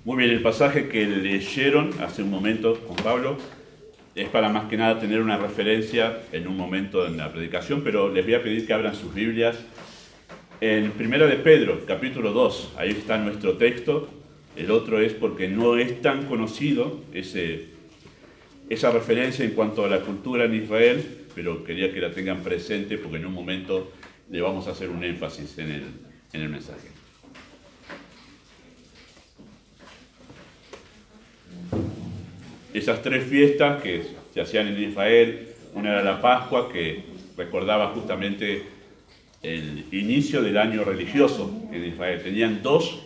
Muy bien, el pasaje que leyeron hace un momento con Pablo es para más que nada tener una referencia en un momento en la predicación, pero les voy a pedir que abran sus Biblias en Primera de Pedro, capítulo 2. Ahí está nuestro texto. El otro es porque no es tan conocido esa referencia en cuanto a la cultura en Israel, pero quería que la tengan presente porque en un momento le vamos a hacer un énfasis en el mensaje. Esas tres fiestas que se hacían en Israel, una era la Pascua, que recordaba justamente el inicio del año religioso en Israel. Tenían dos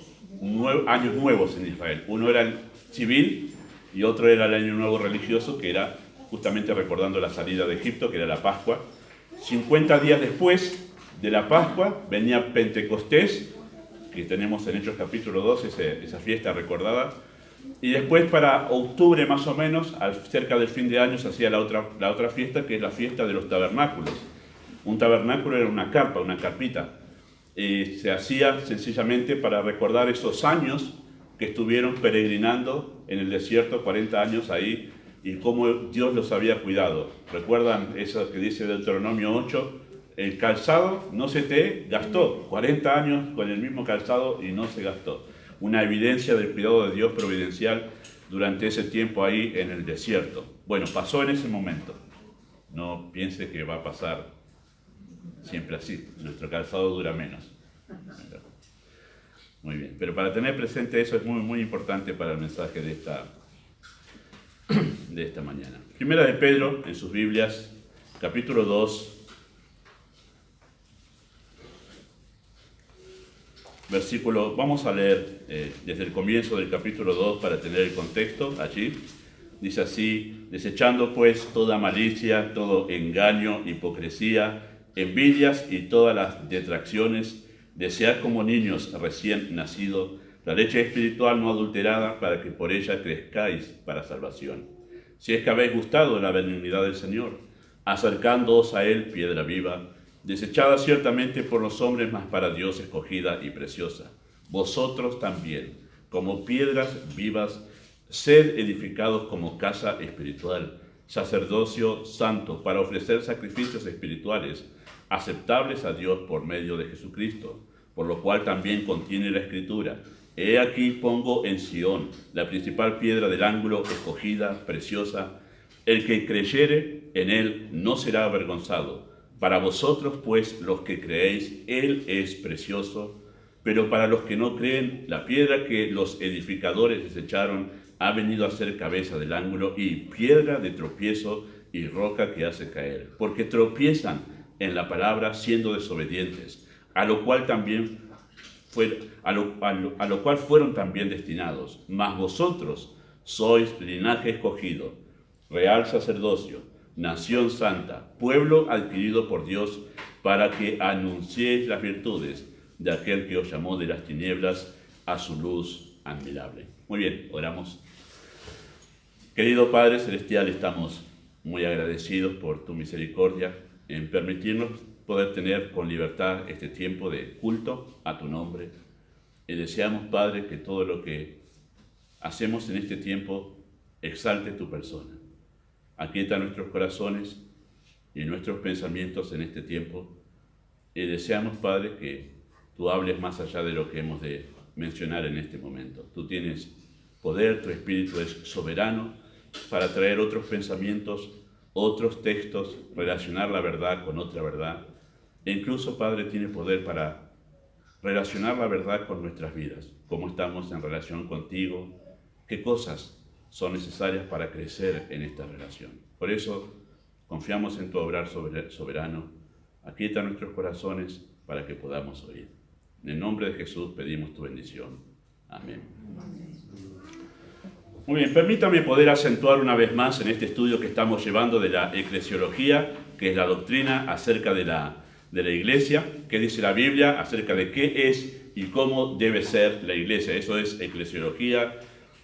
años nuevos en Israel. Uno era el civil y otro era el año nuevo religioso, que era justamente recordando la salida de Egipto, que era la Pascua. 50 días después de la Pascua venía Pentecostés, que tenemos en Hechos capítulo 2, esa fiesta recordada. Y después para octubre más o menos, cerca del fin de año, se hacía la otra fiesta, que es la fiesta de los tabernáculos. Un tabernáculo era una carpa, una carpita. Se hacía sencillamente para recordar esos años que estuvieron peregrinando en el desierto, 40 años ahí, y cómo Dios los había cuidado. ¿Recuerdan eso que dice Deuteronomio 8? El calzado no se te gastó, 40 años con el mismo calzado y no se gastó. Una evidencia del cuidado de Dios providencial durante ese tiempo ahí en el desierto. Bueno, pasó en ese momento. No piense que va a pasar siempre así. Nuestro calzado dura menos. Muy bien, pero para tener presente eso es muy, muy importante para el mensaje de esta mañana. Primera de Pedro, en sus Biblias, capítulo 2, versículo, vamos a leer desde el comienzo del capítulo 2 para tener el contexto allí. Dice así: desechando pues toda malicia, todo engaño, hipocresía, envidias y todas las detracciones, desead como niños recién nacidos la leche espiritual no adulterada, para que por ella crezcáis para salvación. Si es que habéis gustado la benignidad del Señor, acercándoos a Él, piedra viva, desechada ciertamente por los hombres, mas para Dios escogida y preciosa. Vosotros también, como piedras vivas, sed edificados como casa espiritual, sacerdocio santo, para ofrecer sacrificios espirituales, aceptables a Dios por medio de Jesucristo, por lo cual también contiene la Escritura: he aquí pongo en Sión la principal piedra del ángulo, escogida, preciosa. El que creyere en Él no será avergonzado. Para vosotros, pues, los que creéis, Él es precioso, pero para los que no creen, la piedra que los edificadores desecharon ha venido a ser cabeza del ángulo y piedra de tropiezo y roca que hace caer, porque tropiezan en la palabra siendo desobedientes, a lo cual fueron también destinados. Mas vosotros sois linaje escogido, real sacerdocio, nación santa, pueblo adquirido por Dios, para que anunciéis las virtudes de aquel que os llamó de las tinieblas a su luz admirable. Muy bien, oramos. Querido Padre Celestial, estamos muy agradecidos por tu misericordia en permitirnos poder tener con libertad este tiempo de culto a tu nombre. Y deseamos, Padre, que todo lo que hacemos en este tiempo exalte tu persona. Aquieta nuestros corazones y nuestros pensamientos en este tiempo, y deseamos, Padre, que tú hables más allá de lo que hemos de mencionar en este momento. Tú tienes poder, tu Espíritu es soberano para traer otros pensamientos, otros textos, relacionar la verdad con otra verdad, e incluso, Padre, tiene poder para relacionar la verdad con nuestras vidas, cómo estamos en relación contigo, qué cosas son necesarias para crecer en esta relación. Por eso confiamos en tu obrar soberano. Aquieta nuestros corazones para que podamos oír. En el nombre de Jesús pedimos tu bendición. Amén. Muy bien, permítame poder acentuar una vez más en este estudio que estamos llevando de la eclesiología, que es la doctrina acerca de la iglesia, qué dice la Biblia acerca de qué es y cómo debe ser la iglesia. Eso es eclesiología.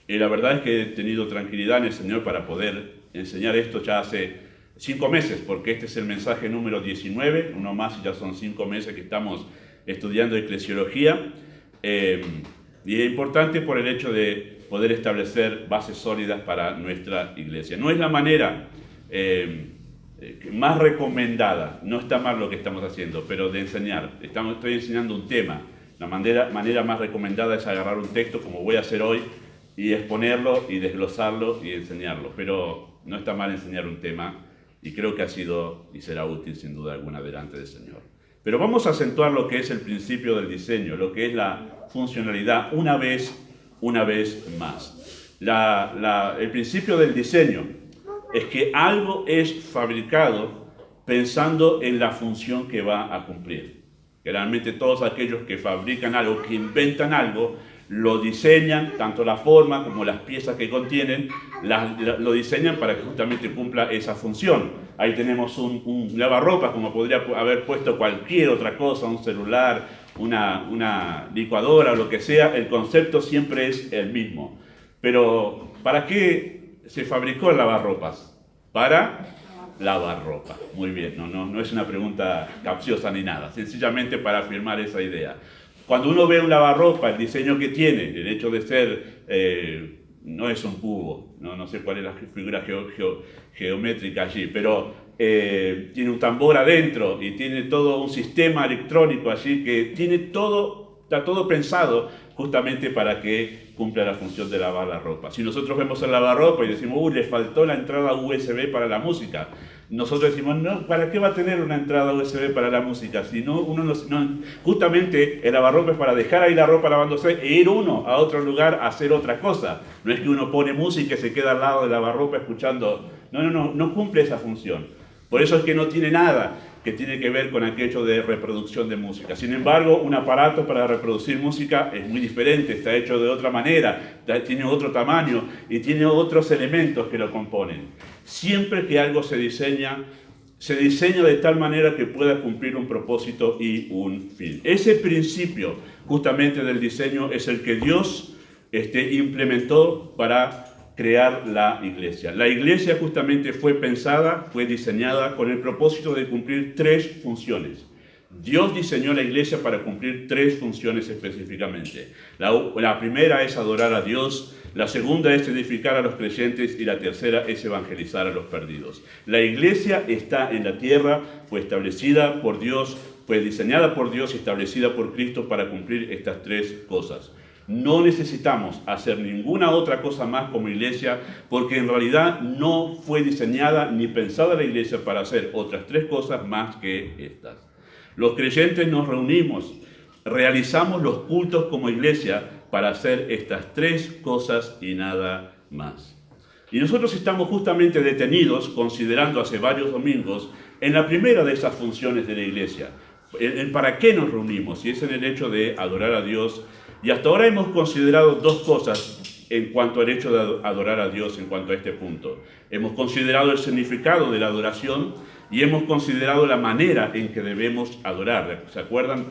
Y la verdad es que he tenido tranquilidad en el Señor para poder enseñar esto ya hace 5 meses, porque este es el mensaje número 19, uno más y ya son 5 meses que estamos estudiando eclesiología. Y es importante por el hecho de poder establecer bases sólidas para nuestra iglesia. No es la manera más recomendada, no está mal lo que estamos haciendo, pero de enseñar. Estoy enseñando un tema. La manera más recomendada es agarrar un texto, como voy a hacer hoy, y exponerlo, y desglosarlo, y enseñarlo. Pero no está mal enseñar un tema, y creo que ha sido y será útil sin duda alguna delante del Señor. Pero vamos a acentuar lo que es el principio del diseño, lo que es la funcionalidad una vez más. El principio del diseño es que algo es fabricado pensando en la función que va a cumplir. Generalmente todos aquellos que fabrican algo, que inventan algo, lo diseñan, tanto la forma como las piezas que contienen, lo diseñan para que justamente cumpla esa función. Ahí tenemos un lavarropas, como podría haber puesto cualquier otra cosa, un celular, una licuadora o lo que sea, el concepto siempre es el mismo. Pero, ¿para qué se fabricó el lavarropas? Para lavar ropa. Muy bien, no es una pregunta capciosa ni nada, sencillamente para afirmar esa idea. Cuando uno ve un lavarropa, el diseño que tiene, el hecho de ser, no es un cubo, no sé cuál es la figura geométrica allí, pero tiene un tambor adentro y tiene todo un sistema electrónico allí que tiene está todo pensado justamente para que cumpla la función de lavar la ropa. Si nosotros vemos el lavarropa y decimos, le faltó la entrada USB para la música, nosotros decimos, no, ¿para qué va a tener una entrada USB para la música? Si no, justamente el lavarropa es para dejar ahí la ropa lavándose e ir uno a otro lugar a hacer otra cosa. No es que uno pone música y se queda al lado del lavarropa escuchando. No cumple esa función. Por eso es que no tiene nada que tiene que ver con aquello de reproducción de música. Sin embargo, un aparato para reproducir música es muy diferente, está hecho de otra manera, tiene otro tamaño y tiene otros elementos que lo componen. Siempre que algo se diseña de tal manera que pueda cumplir un propósito y un fin. Ese principio justamente del diseño es el que Dios implementó para crear la iglesia. La iglesia justamente fue diseñada con el propósito de cumplir 3 funciones. Dios diseñó la iglesia para cumplir 3 funciones específicamente. La primera es adorar a Dios, la segunda es edificar a los creyentes y la tercera es evangelizar a los perdidos. La iglesia está en la tierra, fue establecida por Dios, fue diseñada por Dios y establecida por Cristo para cumplir estas 3 cosas. No necesitamos hacer ninguna otra cosa más como iglesia, porque en realidad no fue diseñada ni pensada la iglesia para hacer otras 3 cosas más que estas. Los creyentes nos reunimos, realizamos los cultos como iglesia para hacer estas 3 cosas y nada más. Y nosotros estamos justamente detenidos, considerando hace varios domingos, en la primera de esas funciones de la iglesia. El para qué nos reunimos, y es en el hecho de adorar a Dios. Y hasta ahora hemos considerado 2 cosas en cuanto al hecho de adorar a Dios, en cuanto a este punto. Hemos considerado el significado de la adoración y hemos considerado la manera en que debemos adorar. ¿Se acuerdan?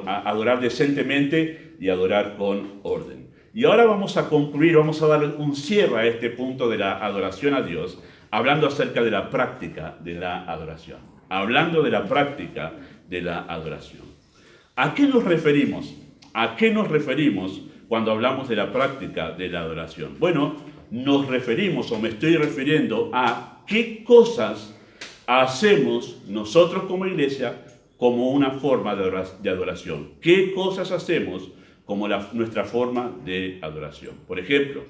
Adorar decentemente y adorar con orden. Y ahora vamos a concluir, vamos a dar un cierre a este punto de la adoración a Dios, hablando acerca de la práctica de la adoración. Hablando de la práctica de la adoración. ¿A qué nos referimos? ¿A qué nos referimos cuando hablamos de la práctica de la adoración? Bueno, nos referimos, o me estoy refiriendo a qué cosas hacemos nosotros como iglesia como una forma de adoración. ¿Qué cosas hacemos como nuestra forma de adoración? Por ejemplo,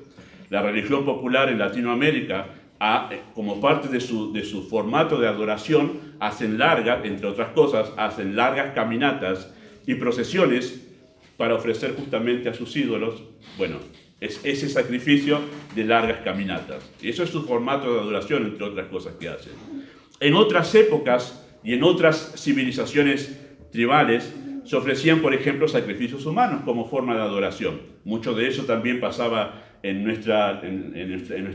la religión popular en Latinoamérica, como parte de su formato de adoración, entre otras cosas, hacen largas caminatas y procesiones para ofrecer justamente a sus ídolos, es ese sacrificio de largas caminatas. Y eso es su formato de adoración, entre otras cosas que hacen. En otras épocas y en otras civilizaciones tribales se ofrecían, por ejemplo, sacrificios humanos como forma de adoración. Mucho de eso también pasaba en nuestra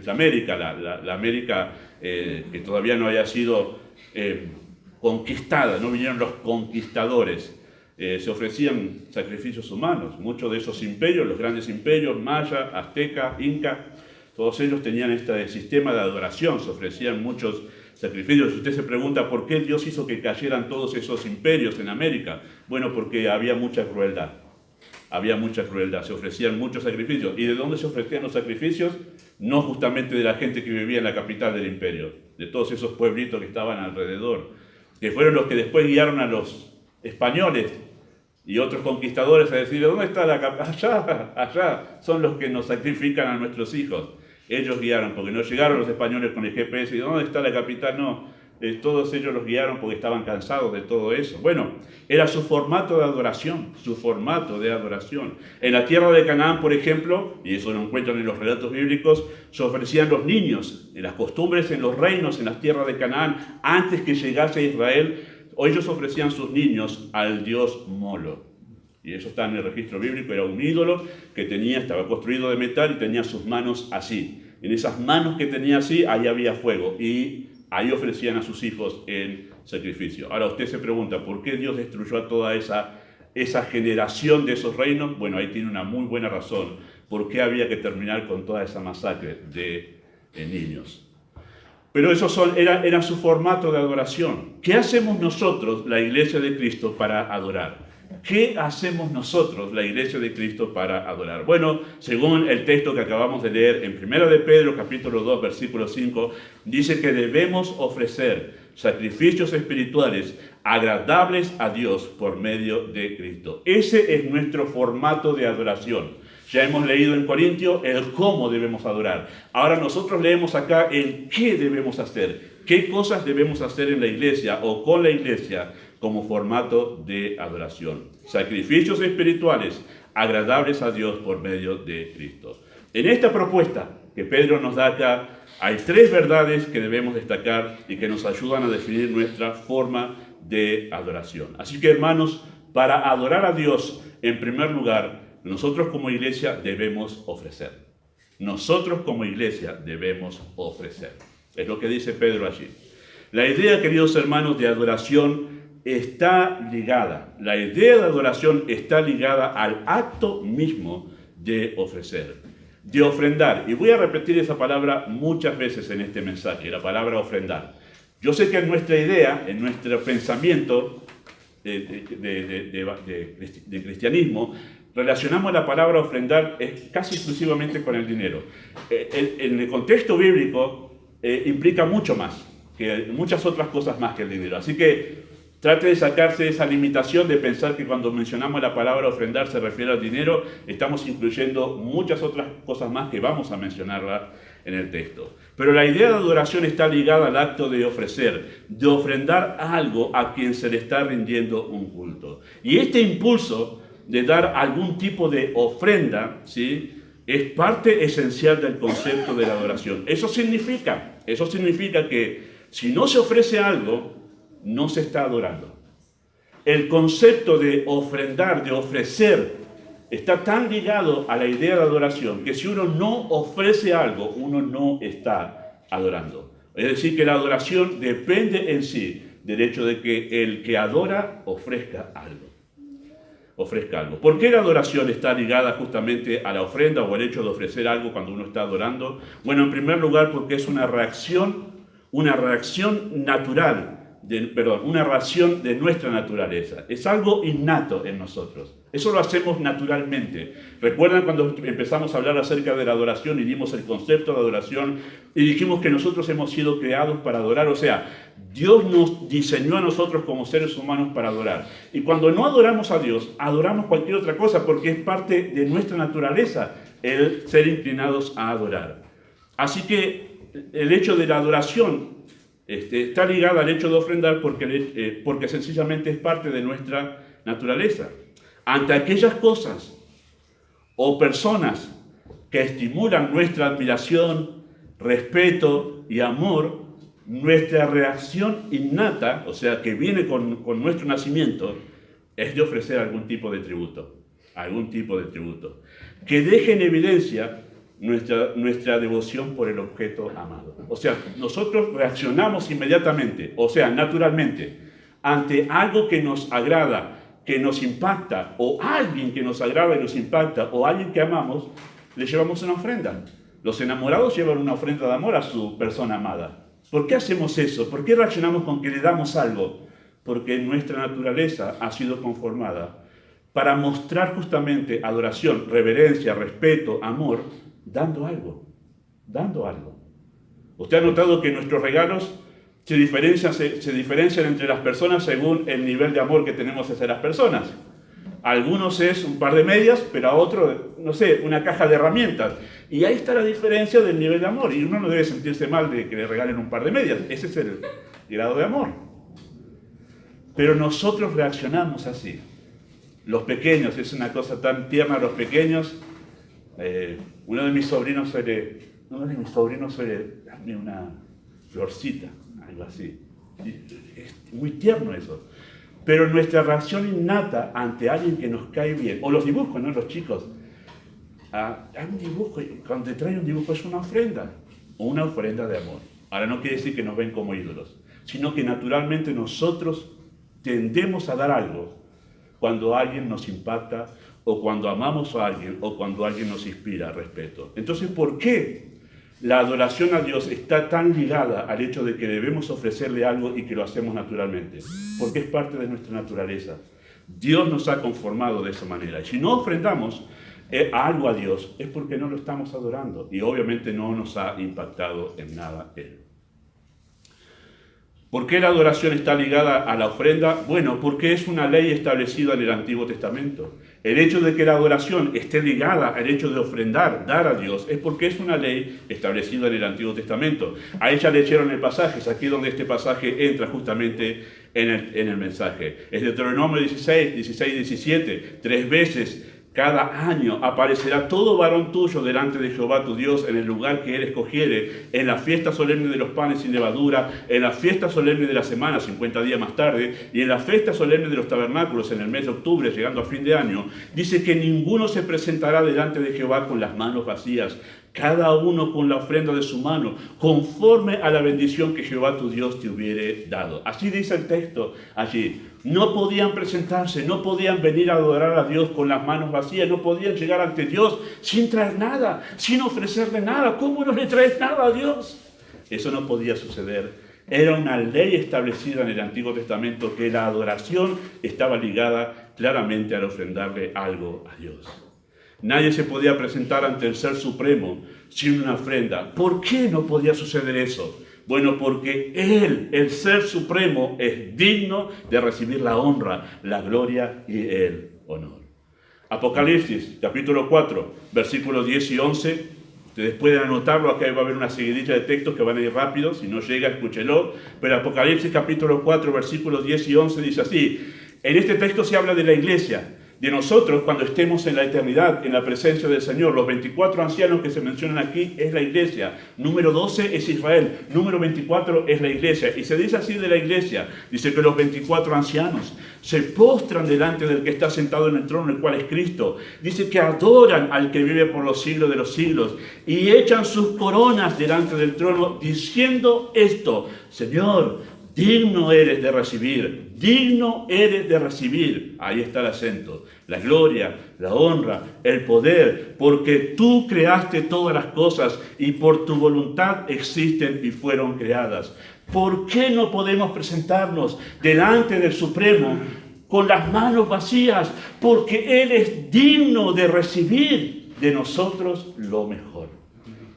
América, la América que todavía no haya sido conquistada, no vinieron los conquistadores. Se ofrecían sacrificios humanos. Muchos de esos imperios, los grandes imperios, Maya, Azteca, Inca, todos ellos tenían este sistema de adoración, se ofrecían muchos sacrificios. Si usted se pregunta por qué Dios hizo que cayeran todos esos imperios en América, bueno, porque había mucha crueldad. había mucha crueldad, se ofrecían muchos sacrificios. ¿Y de dónde se ofrecían los sacrificios? No justamente de la gente que vivía en la capital del imperio, de todos esos pueblitos que estaban alrededor, que fueron los que después guiaron a los españoles y otros conquistadores a decir, ¿dónde está la capital? Allá, son los que nos sacrifican a nuestros hijos. Ellos guiaron, porque no llegaron los españoles con el GPS, y ¿dónde está la capital? No. Todos ellos los guiaron porque estaban cansados de todo eso. Bueno, era su formato de adoración, su formato de adoración. En la tierra de Canaán, por ejemplo, y eso lo encuentran en los relatos bíblicos, se ofrecían los niños, en las costumbres, en los reinos, en las tierras de Canaán, antes que llegase Israel, ellos ofrecían sus niños al dios Molo. Y eso está en el registro bíblico, era un ídolo que estaba construido de metal y tenía sus manos así. En esas manos que tenía así, ahí había fuego. Y ahí ofrecían a sus hijos el sacrificio. Ahora usted se pregunta, ¿por qué Dios destruyó a toda esa generación de esos reinos? Bueno, ahí tiene una muy buena razón. ¿Por qué había que terminar con toda esa masacre de niños? Pero eso era su formato de adoración. ¿Qué hacemos nosotros, la Iglesia de Cristo, para adorar? ¿Qué hacemos nosotros, la Iglesia de Cristo, para adorar? Bueno, según el texto que acabamos de leer en 1 de Pedro, capítulo 2, versículo 5, dice que debemos ofrecer sacrificios espirituales agradables a Dios por medio de Cristo. Ese es nuestro formato de adoración. Ya hemos leído en Corintios el cómo debemos adorar. Ahora nosotros leemos acá el qué debemos hacer. ¿Qué cosas debemos hacer en la iglesia o con la iglesia como formato de adoración? Sacrificios espirituales agradables a Dios por medio de Cristo. En esta propuesta que Pedro nos da acá, hay tres verdades que debemos destacar y que nos ayudan a definir nuestra forma de adoración. Así que, hermanos, para adorar a Dios, en primer lugar, nosotros como iglesia debemos ofrecer. Nosotros como iglesia debemos ofrecer. Es lo que dice Pedro allí. La idea, queridos hermanos, de adoración está ligada. La idea de adoración está ligada al acto mismo de ofrecer, de ofrendar. Y voy a repetir esa palabra muchas veces en este mensaje, la palabra ofrendar. Yo sé que en nuestra idea, en nuestro pensamiento de cristianismo, relacionamos la palabra ofrendar casi exclusivamente con el dinero. En el contexto bíblico implica mucho más, que muchas otras cosas más que el dinero. Así que trate de sacarse esa limitación de pensar que cuando mencionamos la palabra ofrendar se refiere al dinero. Estamos incluyendo muchas otras cosas más que vamos a mencionarla en el texto. Pero la idea de adoración está ligada al acto de ofrecer, de ofrendar algo a quien se le está rindiendo un culto. Y este impulso de dar algún tipo de ofrenda, ¿sí?, es parte esencial del concepto de la adoración. Eso significa que si no se ofrece algo, no se está adorando. El concepto de ofrendar, de ofrecer, está tan ligado a la idea de adoración que si uno no ofrece algo, uno no está adorando. Es decir, que la adoración depende en sí del hecho de que el que adora ofrezca algo. ¿Por qué la adoración está ligada justamente a la ofrenda o al hecho de ofrecer algo cuando uno está adorando? Bueno, en primer lugar porque es una reacción natural, una reacción de nuestra naturaleza. Es algo innato en nosotros. Eso lo hacemos naturalmente. ¿Recuerdan cuando empezamos a hablar acerca de la adoración y dimos el concepto de adoración y dijimos que nosotros hemos sido creados para adorar? O sea, Dios nos diseñó a nosotros como seres humanos para adorar. Y cuando no adoramos a Dios, adoramos cualquier otra cosa porque es parte de nuestra naturaleza el ser inclinados a adorar. Así que el hecho de la adoración está ligada al hecho de ofrendar porque sencillamente es parte de nuestra naturaleza. Ante aquellas cosas o personas que estimulan nuestra admiración, respeto y amor, nuestra reacción innata, o sea, que viene con nuestro nacimiento, es de ofrecer algún tipo de tributo, que deje en evidencia nuestra devoción por el objeto amado. O sea, nosotros reaccionamos inmediatamente, o sea, naturalmente, ante algo que nos agrada, que nos impacta, o alguien que nos agrada y nos impacta, o alguien que amamos, le llevamos una ofrenda. Los enamorados llevan una ofrenda de amor a su persona amada. ¿Por qué hacemos eso? ¿Por qué reaccionamos con que le damos algo? Porque nuestra naturaleza ha sido conformada para mostrar justamente adoración, reverencia, respeto, amor, dando algo, dando algo. Usted ha notado que nuestros regalos se diferencian entre las personas según el nivel de amor que tenemos hacia las personas. A algunos es un par de medias, pero a otros, no sé, una caja de herramientas. Y ahí está la diferencia del nivel de amor. Y uno no debe sentirse mal de que le regalen un par de medias. Ese es el grado de amor. Pero nosotros reaccionamos así. Los pequeños, es una cosa tan tierna los pequeños. Uno de mis sobrinos suele darme una florcita, algo así. Es muy tierno eso. Pero nuestra reacción innata ante alguien que nos cae bien, o los dibujos, ¿no? Los chicos, hay un dibujo, cuando te traen un dibujo es una ofrenda de amor. Ahora no quiere decir que nos ven como ídolos, sino que naturalmente nosotros tendemos a dar algo cuando alguien nos impacta, o cuando amamos a alguien, o cuando alguien nos inspira respeto. Entonces, ¿por qué la adoración a Dios está tan ligada al hecho de que debemos ofrecerle algo y que lo hacemos naturalmente? Porque es parte de nuestra naturaleza. Dios nos ha conformado de esa manera. Y si no ofrendamos algo a Dios, es porque no lo estamos adorando. Y obviamente no nos ha impactado en nada Él. ¿Por qué la adoración está ligada a la ofrenda? Bueno, porque es una ley establecida en el Antiguo Testamento. El hecho de que la adoración esté ligada al hecho de ofrendar, dar a Dios, es porque es una ley establecida en el Antiguo Testamento. A ella leyeron el pasaje, es aquí donde este pasaje entra justamente en el mensaje. Es Deuteronomio 16, 17, 3 veces. Cada año aparecerá todo varón tuyo delante de Jehová tu Dios en el lugar que Él escogiere, en la fiesta solemne de los panes sin levadura, en la fiesta solemne de la semana, 50 días más tarde, y en la fiesta solemne de los tabernáculos en el mes de octubre, llegando a fin de año. Dice que ninguno se presentará delante de Jehová con las manos vacías, cada uno con la ofrenda de su mano, conforme a la bendición que Jehová tu Dios te hubiere dado. Así dice el texto allí. No podían presentarse, no podían venir a adorar a Dios con las manos vacías, no podían llegar ante Dios sin traer nada, sin ofrecerle nada. ¿Cómo no le traes nada a Dios? Eso no podía suceder. Era una ley establecida en el Antiguo Testamento que la adoración estaba ligada claramente al ofrendarle algo a Dios. Nadie se podía presentar ante el Ser Supremo sin una ofrenda. ¿Por qué no podía suceder eso? Bueno, porque Él, el Ser Supremo, es digno de recibir la honra, la gloria y el honor. Apocalipsis, capítulo 4, versículos 10 y 11. Ustedes pueden anotarlo, acá va a haber una seguidilla de textos que van a ir rápido. Si no llega, escúchelo. Pero Apocalipsis, capítulo 4, versículos 10 y 11 dice así. En este texto se habla de la iglesia. De nosotros cuando estemos en la eternidad, en la presencia del Señor. Los 24 ancianos que se mencionan aquí es la iglesia. Número 12 es Israel. Número 24 es la iglesia. Y se dice así de la iglesia. Dice que los 24 ancianos se postran delante del que está sentado en el trono, el cual es Cristo. Dice que adoran al que vive por los siglos de los siglos. Y echan sus coronas delante del trono diciendo esto. Señor, digno eres de recibir, digno eres de recibir. Ahí está el acento. La gloria, la honra, el poder, porque tú creaste todas las cosas y por tu voluntad existen y fueron creadas. ¿Por qué no podemos presentarnos delante del Supremo con las manos vacías? Porque Él es digno de recibir de nosotros lo mejor.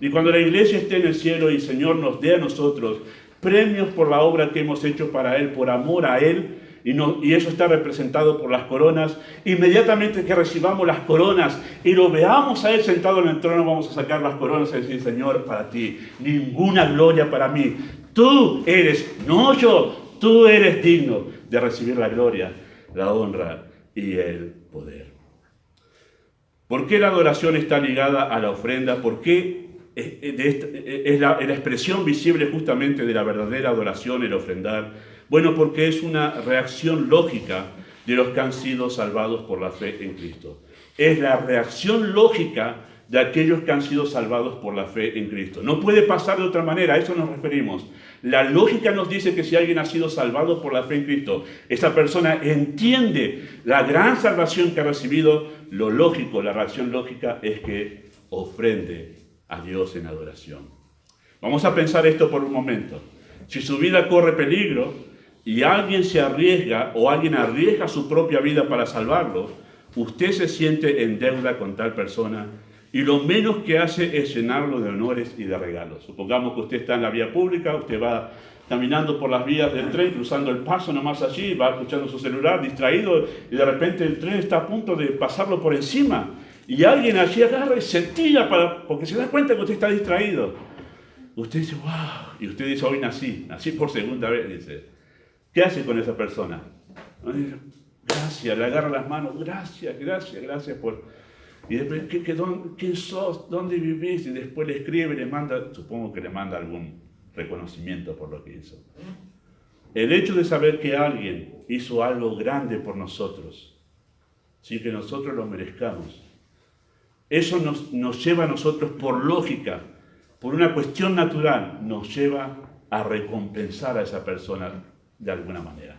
Y cuando la iglesia esté en el cielo y el Señor nos dé a nosotros premios por la obra que hemos hecho para Él, por amor a Él, y eso está representado por las coronas. Inmediatamente que recibamos las coronas y lo veamos a Él sentado en el trono, vamos a sacar las coronas y decir, Señor, para ti, ninguna gloria para mí. Tú eres, no yo, tú eres digno de recibir la gloria, la honra y el poder. ¿Por qué la adoración está ligada a la ofrenda? ¿Por qué es la expresión visible justamente de la verdadera adoración, el ofrendar? Bueno, porque es una reacción lógica de los que han sido salvados por la fe en Cristo. Es la reacción lógica de aquellos que han sido salvados por la fe en Cristo. No puede pasar de otra manera, a eso nos referimos. La lógica nos dice que si alguien ha sido salvado por la fe en Cristo, esa persona entiende la gran salvación que ha recibido. Lo lógico, la reacción lógica es que ofrende a Dios en adoración. Vamos a pensar esto por un momento. Si su vida corre peligro y alguien se arriesga o alguien arriesga su propia vida para salvarlo, Usted se siente en deuda con tal persona y lo menos que hace es llenarlo de honores y de regalos. Supongamos que usted está en la vía pública, usted va caminando por las vías del tren, cruzando el paso nomás allí, va escuchando su celular, distraído, y de repente el tren está a punto de pasarlo por encima. Y alguien allí agarra y se tira porque se da cuenta que usted está distraído. Usted dice, wow, y usted dice, hoy nací por segunda vez, dice. ¿Qué hace con esa persona? Gracias, le agarra las manos, gracias por... Y después, ¿quién sos? ¿Dónde vivís? Y después le escribe, le manda, supongo que le manda algún reconocimiento por lo que hizo. El hecho de saber que alguien hizo algo grande por nosotros, sin que nosotros lo merezcamos, eso nos lleva a nosotros por lógica, por una cuestión natural, nos lleva a recompensar a esa persona de alguna manera.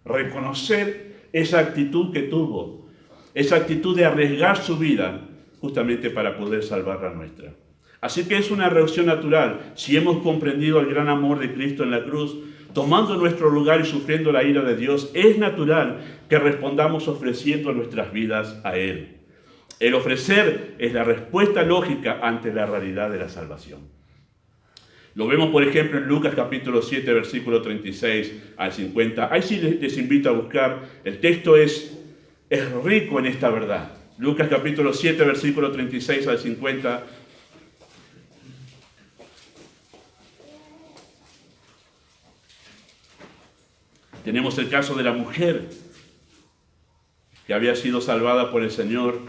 Reconocer esa actitud que tuvo, esa actitud de arriesgar su vida justamente para poder salvar la nuestra. Así que es una reacción natural. Si hemos comprendido el gran amor de Cristo en la cruz, tomando nuestro lugar y sufriendo la ira de Dios, es natural que respondamos ofreciendo nuestras vidas a Él. El ofrecer es la respuesta lógica ante la realidad de la salvación. Lo vemos, por ejemplo, en Lucas capítulo 7, versículo 36 al 50. Ahí sí les invito a buscar. El texto es rico en esta verdad. Lucas capítulo 7, versículo 36 al 50. Tenemos el caso de la mujer que había sido salvada por el Señor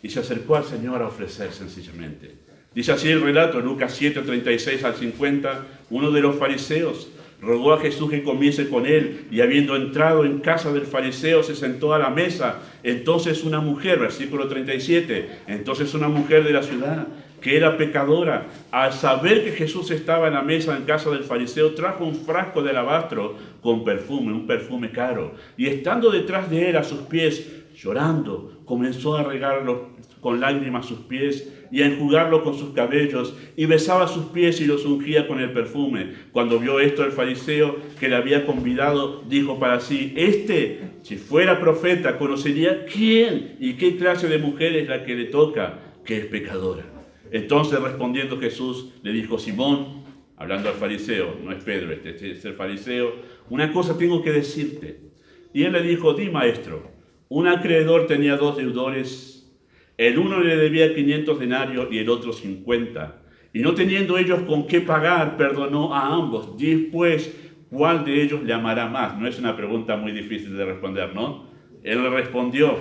y se acercó al Señor a ofrecer sencillamente. Dice así el relato, Lucas 7, 36 al 50, uno de los fariseos rogó a Jesús que comiese con él, y habiendo entrado en casa del fariseo, se sentó a la mesa. Entonces una mujer, versículo 37, entonces una mujer de la ciudad, que era pecadora, al saber que Jesús estaba en la mesa en casa del fariseo, trajo un frasco de alabastro con perfume, un perfume caro, y estando detrás de él a sus pies, llorando, comenzó a regarlo con lágrimas sus pies y a enjugarlo con sus cabellos, y besaba sus pies y los ungía con el perfume. Cuando vio esto el fariseo que le había convidado, dijo para sí, si fuera profeta, conocería quién y qué clase de mujer es la que le toca, que es pecadora. Entonces respondiendo Jesús le dijo, Simón, hablando al fariseo, no es Pedro, este es el fariseo, una cosa tengo que decirte. Y él le dijo, di maestro, un acreedor tenía 2 deudores. El uno le debía 500 denarios y el otro 50. Y no teniendo ellos con qué pagar, perdonó a ambos. Di pues, ¿cuál de ellos le amará más? No es una pregunta muy difícil de responder, ¿no? Él le respondió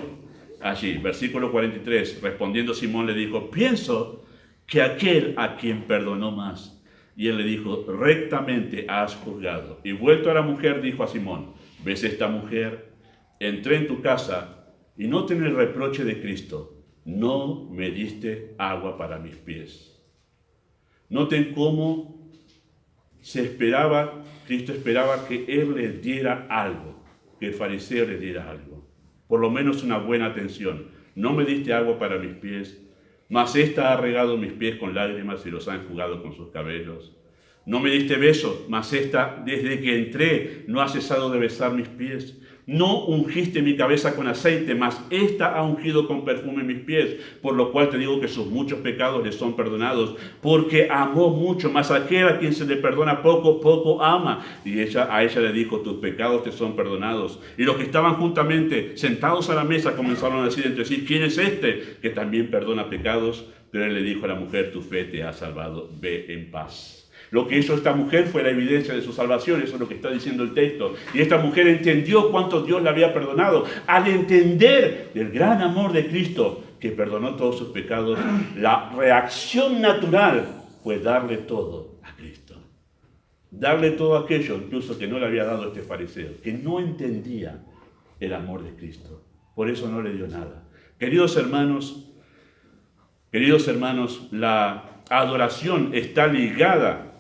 allí, versículo 43, respondiendo Simón le dijo, pienso que aquel a quien perdonó más. Y él le dijo, rectamente has juzgado. Y vuelto a la mujer, dijo a Simón, ¿ves esta mujer? Entré en tu casa y no tenés el reproche de Cristo. No me diste agua para mis pies. Noten cómo Cristo esperaba que él le diera algo, que el fariseo le diera algo, por lo menos una buena atención. No me diste agua para mis pies, mas ésta ha regado mis pies con lágrimas y los ha enjugado con sus cabellos. No me diste beso, mas ésta, desde que entré, no ha cesado de besar mis pies. No ungiste mi cabeza con aceite, mas ésta ha ungido con perfume mis pies, por lo cual te digo que sus muchos pecados le son perdonados, porque amó mucho, mas aquel a quien se le perdona poco, poco ama. Y a ella le dijo, tus pecados te son perdonados. Y los que estaban juntamente sentados a la mesa comenzaron a decir entre sí, ¿quién es este que también perdona pecados? Pero él le dijo a la mujer, tu fe te ha salvado, ve en paz. Lo que hizo esta mujer fue la evidencia de su salvación, eso es lo que está diciendo el texto. Y esta mujer entendió cuánto Dios le había perdonado. Al entender el gran amor de Cristo, que perdonó todos sus pecados, la reacción natural fue darle todo a Cristo. Darle todo aquello, incluso que no le había dado este fariseo, que no entendía el amor de Cristo. Por eso no le dio nada. Queridos hermanos, la adoración está ligada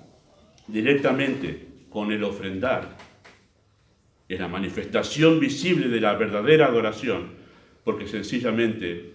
directamente con el ofrendar. Es la manifestación visible de la verdadera adoración, porque sencillamente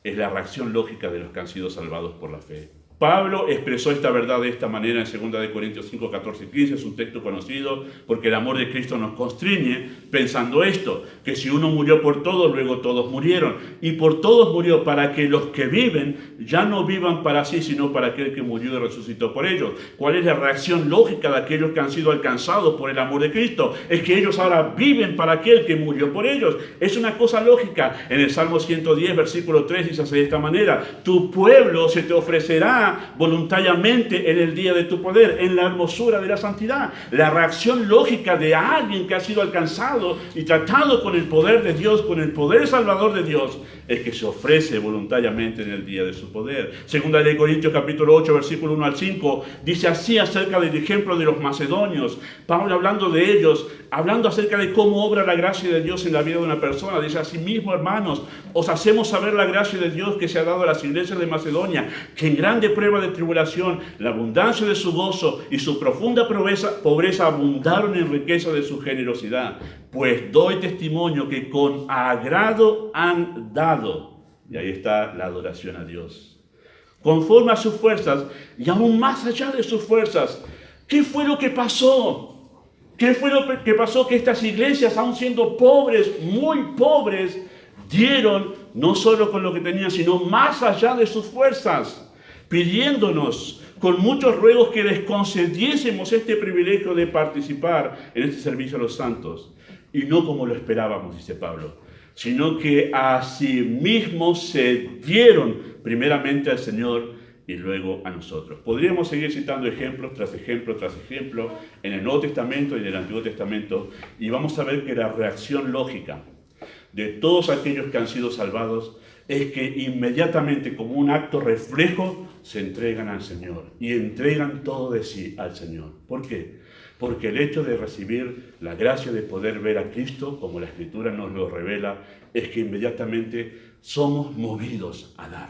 es la reacción lógica de los que han sido salvados por la fe. Pablo expresó esta verdad de esta manera en 2 Corintios 5, 14 y 15. Es un texto conocido porque el amor de Cristo nos constriñe pensando esto, que si uno murió por todos, luego todos murieron. Y por todos murió para que los que viven ya no vivan para sí, sino para aquel que murió y resucitó por ellos. ¿Cuál es la reacción lógica de aquellos que han sido alcanzados por el amor de Cristo? Es que ellos ahora viven para aquel que murió por ellos. Es una cosa lógica. En el Salmo 110, versículo 3 dice de esta manera: tu pueblo se te ofrecerá voluntariamente en el día de tu poder, en la hermosura de la santidad. La reacción lógica de alguien que ha sido alcanzado y tratado con el poder de Dios, con el poder salvador de Dios, es que se ofrece voluntariamente en el día de su poder. Segunda de Corintios capítulo 8, versículo 1 al 5, dice así acerca del ejemplo de los macedonios. Pablo, hablando de ellos, hablando acerca de cómo obra la gracia de Dios en la vida de una persona, dice: asimismo, hermanos, os hacemos saber la gracia de Dios que se ha dado a las iglesias de Macedonia, que en grande prueba de tribulación, la abundancia de su gozo y su profunda pobreza abundaron en riqueza de su generosidad. Pues doy testimonio que con agrado han dado. Y ahí está la adoración a Dios. Conforme a sus fuerzas y aún más allá de sus fuerzas. ¿Qué fue lo que pasó? ¿Qué fue lo que pasó? Que estas iglesias, aun siendo pobres, muy pobres, dieron no solo con lo que tenían, sino más allá de sus fuerzas, pidiéndonos con muchos ruegos que les concediésemos este privilegio de participar en este servicio a los santos. Y no como lo esperábamos, dice Pablo, sino que a sí mismos se dieron primeramente al Señor y luego a nosotros. Podríamos seguir citando ejemplo tras ejemplo tras ejemplo en el Nuevo Testamento y en el Antiguo Testamento, y vamos a ver que la reacción lógica de todos aquellos que han sido salvados es que inmediatamente, como un acto reflejo, se entregan al Señor y entregan todo de sí al Señor. ¿Por qué? Porque el hecho de recibir la gracia de poder ver a Cristo, como la Escritura nos lo revela, es que inmediatamente somos movidos a dar.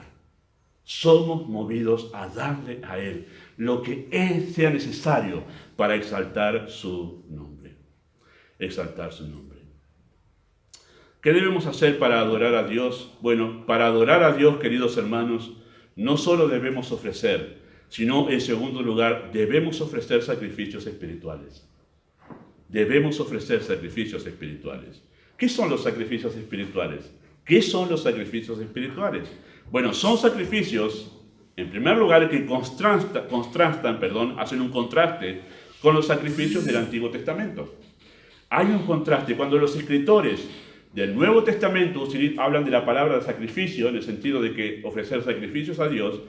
Somos movidos a darle a Él lo que sea necesario para exaltar su nombre. Exaltar su nombre. ¿Qué debemos hacer para adorar a Dios? Bueno, para adorar a Dios, queridos hermanos, no solo debemos ofrecer, sino en segundo lugar, debemos ofrecer sacrificios espirituales. Debemos ofrecer sacrificios espirituales. ¿Qué son los sacrificios espirituales? ¿Qué son los sacrificios espirituales? Bueno, son sacrificios, en primer lugar, que hacen un contraste con los sacrificios del Antiguo Testamento. Hay un contraste cuando los escritores del Nuevo Testamento hablan de la palabra de sacrificio, en el sentido de que ofrecer sacrificios a Dios,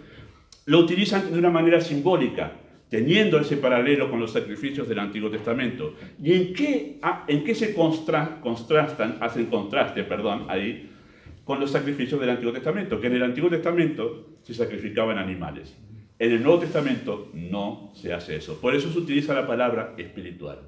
lo utilizan de una manera simbólica, teniendo ese paralelo con los sacrificios del Antiguo Testamento. ¿Y en qué se hacen contraste ahí con los sacrificios del Antiguo Testamento? Que en el Antiguo Testamento se sacrificaban animales. En el Nuevo Testamento no se hace eso. Por eso se utiliza la palabra espiritual.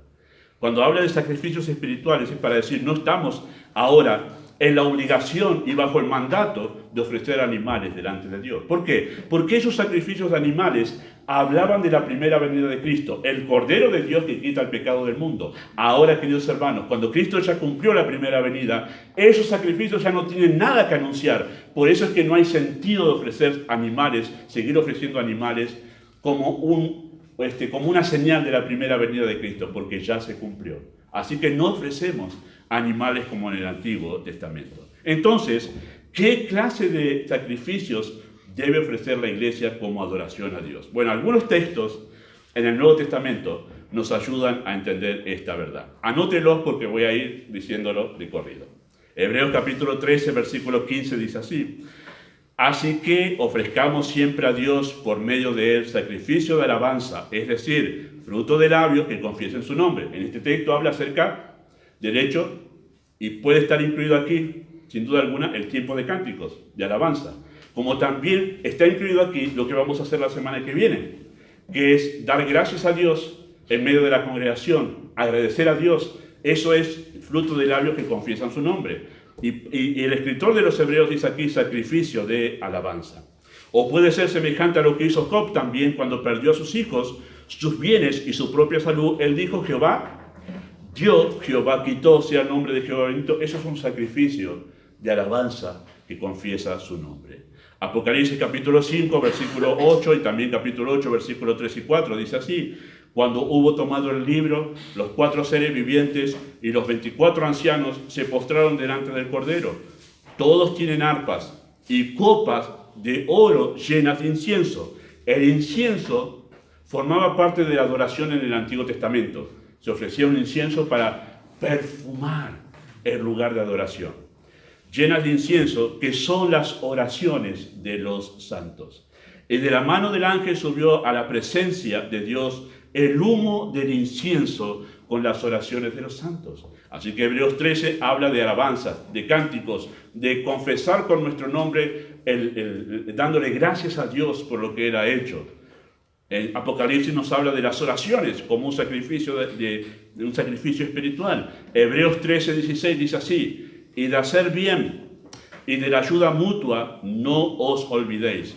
Cuando habla de sacrificios espirituales es para decir, no estamos ahora en la obligación y bajo el mandato de ofrecer animales delante de Dios. ¿Por qué? Porque esos sacrificios de animales hablaban de la primera venida de Cristo, el Cordero de Dios que quita el pecado del mundo. Ahora, queridos hermanos, cuando Cristo ya cumplió la primera venida, esos sacrificios ya no tienen nada que anunciar. Por eso es que no hay sentido de ofrecer animales, seguir ofreciendo animales como una señal de la primera venida de Cristo, porque ya se cumplió. Así que no ofrecemos animales como en el Antiguo Testamento. Entonces, ¿qué clase de sacrificios debe ofrecer la iglesia como adoración a Dios? Bueno, algunos textos en el Nuevo Testamento nos ayudan a entender esta verdad. Anótelos porque voy a ir diciéndolo de corrido. Hebreos capítulo 13, versículo 15 dice así: así que ofrezcamos siempre a Dios por medio de él sacrificio de alabanza, es decir, fruto de labios que confiesen su nombre. En este texto habla acerca del hecho, y puede estar incluido aquí, sin duda alguna, el tiempo de cánticos, de alabanza. Como también está incluido aquí lo que vamos a hacer la semana que viene, que es dar gracias a Dios en medio de la congregación, agradecer a Dios. Eso es fruto de labios que confiesan su nombre. Y el escritor de los Hebreos dice aquí sacrificio de alabanza. O puede ser semejante a lo que hizo Job también cuando perdió a sus hijos, sus bienes y su propia salud. Él dijo: Jehová dio, Jehová quitó, sea el nombre de Jehová bendito. Eso es un sacrificio de alabanza que confiesa su nombre. Apocalipsis capítulo 5, versículo 8 y también capítulo 8, versículo 3 y 4, dice así: cuando hubo tomado el libro, los 4 seres vivientes y los 24 ancianos se postraron delante del Cordero. Todos tienen arpas y copas de oro llenas de incienso. El incienso formaba parte de la adoración en el Antiguo Testamento. Se ofrecía un incienso para perfumar el lugar de adoración. Llenas de incienso, que son las oraciones de los santos. Y de la mano del ángel subió a la presencia de Dios el humo del incienso con las oraciones de los santos. Así que Hebreos 13 habla de alabanzas, de cánticos, de confesar con nuestro nombre, dándole gracias a Dios por lo que Él ha hecho. En Apocalipsis nos habla de las oraciones como un sacrificio, un sacrificio espiritual. Hebreos 13, 16 dice así: y de hacer bien y de la ayuda mutua no os olvidéis,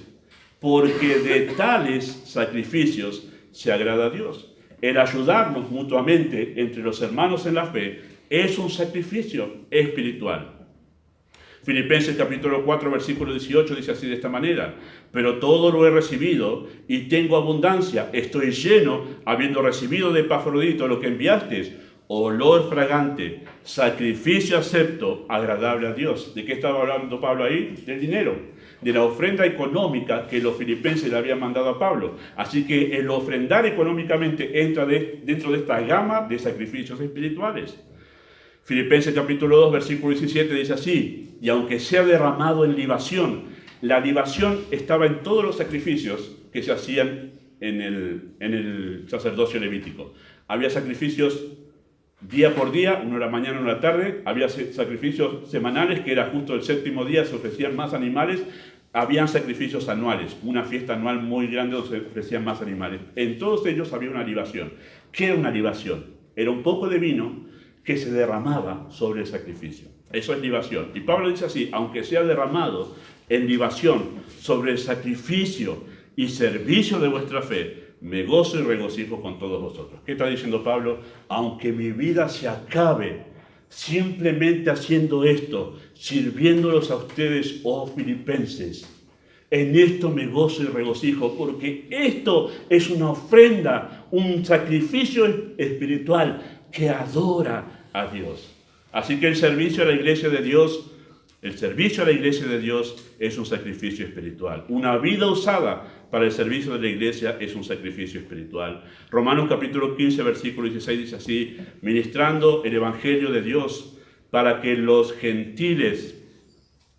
porque de tales sacrificios se agrada a Dios. El ayudarnos mutuamente entre los hermanos en la fe es un sacrificio espiritual. Filipenses capítulo 4, versículo 18 dice así de esta manera: pero todo lo he recibido y tengo abundancia, estoy lleno, habiendo recibido de Epafrodito lo que enviasteis, olor fragante, sacrificio acepto, agradable a Dios. ¿De qué estaba hablando Pablo ahí? Del dinero, de la ofrenda económica que los filipenses le habían mandado a Pablo. Así que el ofrendar económicamente entra dentro de esta gama de sacrificios espirituales. Filipenses capítulo 2, versículo 17 dice así: y aunque sea derramado en libación, la libación estaba en todos los sacrificios que se hacían en el sacerdocio levítico. Había sacrificios día por día, uno era mañana, uno era tarde. Había sacrificios semanales, que era justo el séptimo día, se ofrecían más animales. Habían sacrificios anuales, una fiesta anual muy grande donde se ofrecían más animales. En todos ellos había una libación. ¿Qué era una libación? Era un poco de vino que se derramaba sobre el sacrificio. Eso es libación. Y Pablo dice así: aunque sea derramado en libación sobre el sacrificio y servicio de vuestra fe, me gozo y regocijo con todos vosotros. ¿Qué está diciendo Pablo? Aunque mi vida se acabe simplemente haciendo esto, sirviéndolos a ustedes, oh filipenses, en esto me gozo y regocijo, porque esto es una ofrenda, un sacrificio espiritual que adora a Dios. Así que el servicio a la iglesia de Dios, es un sacrificio espiritual. Una vida usada para el servicio de la iglesia es un sacrificio espiritual. Romanos capítulo 15, versículo 16 dice así: ministrando el evangelio de Dios para que los gentiles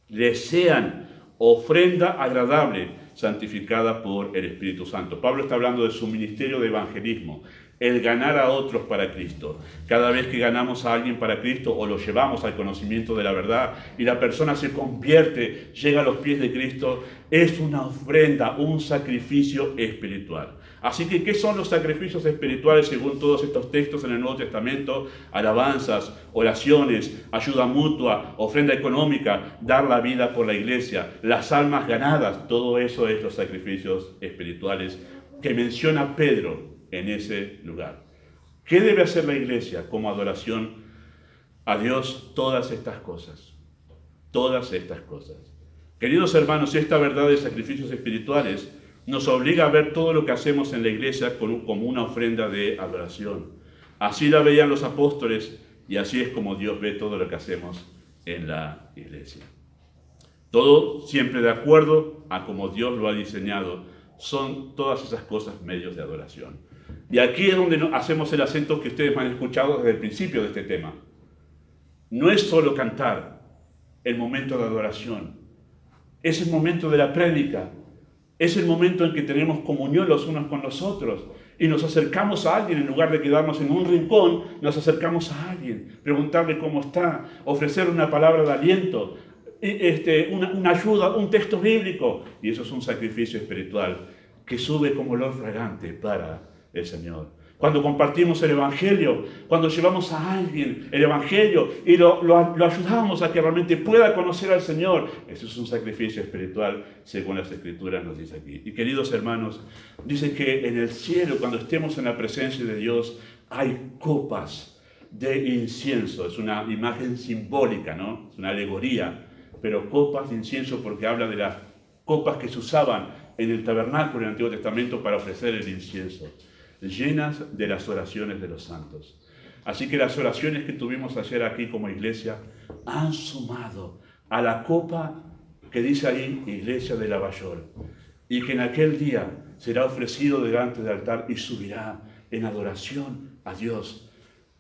les sean ofrenda agradable, santificada por el Espíritu Santo. Pablo está hablando de su ministerio de evangelismo, el ganar a otros para Cristo. Cada vez que ganamos a alguien para Cristo o lo llevamos al conocimiento de la verdad y la persona se convierte, llega a los pies de Cristo, es una ofrenda, un sacrificio espiritual. Así que, ¿qué son los sacrificios espirituales según todos estos textos en el Nuevo Testamento? Alabanzas, oraciones, ayuda mutua, ofrenda económica, dar la vida por la iglesia, las almas ganadas. Todo eso es los sacrificios espirituales que menciona Pedro en ese lugar. ¿Qué debe hacer la iglesia como adoración a Dios? Todas estas cosas. Todas estas cosas. Queridos hermanos, esta verdad de sacrificios espirituales nos obliga a ver todo lo que hacemos en la iglesia como una ofrenda de adoración. Así la veían los apóstoles y así es como Dios ve todo lo que hacemos en la iglesia. Todo siempre de acuerdo a como Dios lo ha diseñado. Son todas esas cosas medios de adoración. Y aquí es donde hacemos el acento que ustedes me han escuchado desde el principio de este tema. No es solo cantar el momento de adoración. Es el momento de la prédica. Es el momento en que tenemos comunión los unos con los otros y nos acercamos a alguien en lugar de quedarnos en un rincón. Nos acercamos a alguien, preguntarle cómo está, ofrecerle una palabra de aliento, una ayuda, un texto bíblico. Y eso es un sacrificio espiritual que sube como olor fragante para el Señor. Cuando compartimos el Evangelio, cuando llevamos a alguien el Evangelio y lo ayudamos a que realmente pueda conocer al Señor, eso es un sacrificio espiritual según las Escrituras nos dice aquí. Y queridos hermanos, dice que en el cielo, cuando estemos en la presencia de Dios, hay copas de incienso. Es una imagen simbólica, ¿no? Es una alegoría, pero copas de incienso porque habla de las copas que se usaban en el tabernáculo en el Antiguo Testamento para ofrecer el incienso, llenas de las oraciones de los santos. Así que las oraciones que tuvimos ayer aquí como iglesia han sumado a la copa que dice ahí Iglesia de Lavallol, y que en aquel día será ofrecido delante del altar y subirá en adoración a Dios.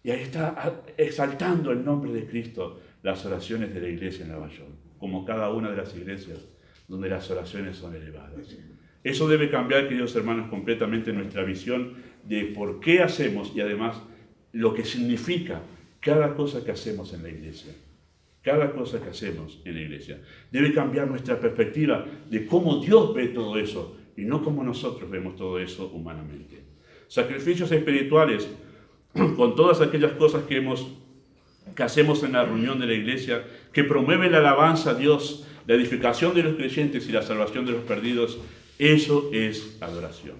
Y ahí está exaltando el nombre de Cristo las oraciones de la iglesia en Lavallol, como cada una de las iglesias donde las oraciones son elevadas. Eso debe cambiar, queridos hermanos, completamente nuestra visión de por qué hacemos y además lo que significa cada cosa que hacemos en la iglesia. Cada cosa que hacemos en la iglesia. Debe cambiar nuestra perspectiva de cómo Dios ve todo eso y no cómo nosotros vemos todo eso humanamente. Sacrificios espirituales, con todas aquellas cosas que hacemos en la reunión de la iglesia, que promueven la alabanza a Dios, la edificación de los creyentes y la salvación de los perdidos, eso es adoración.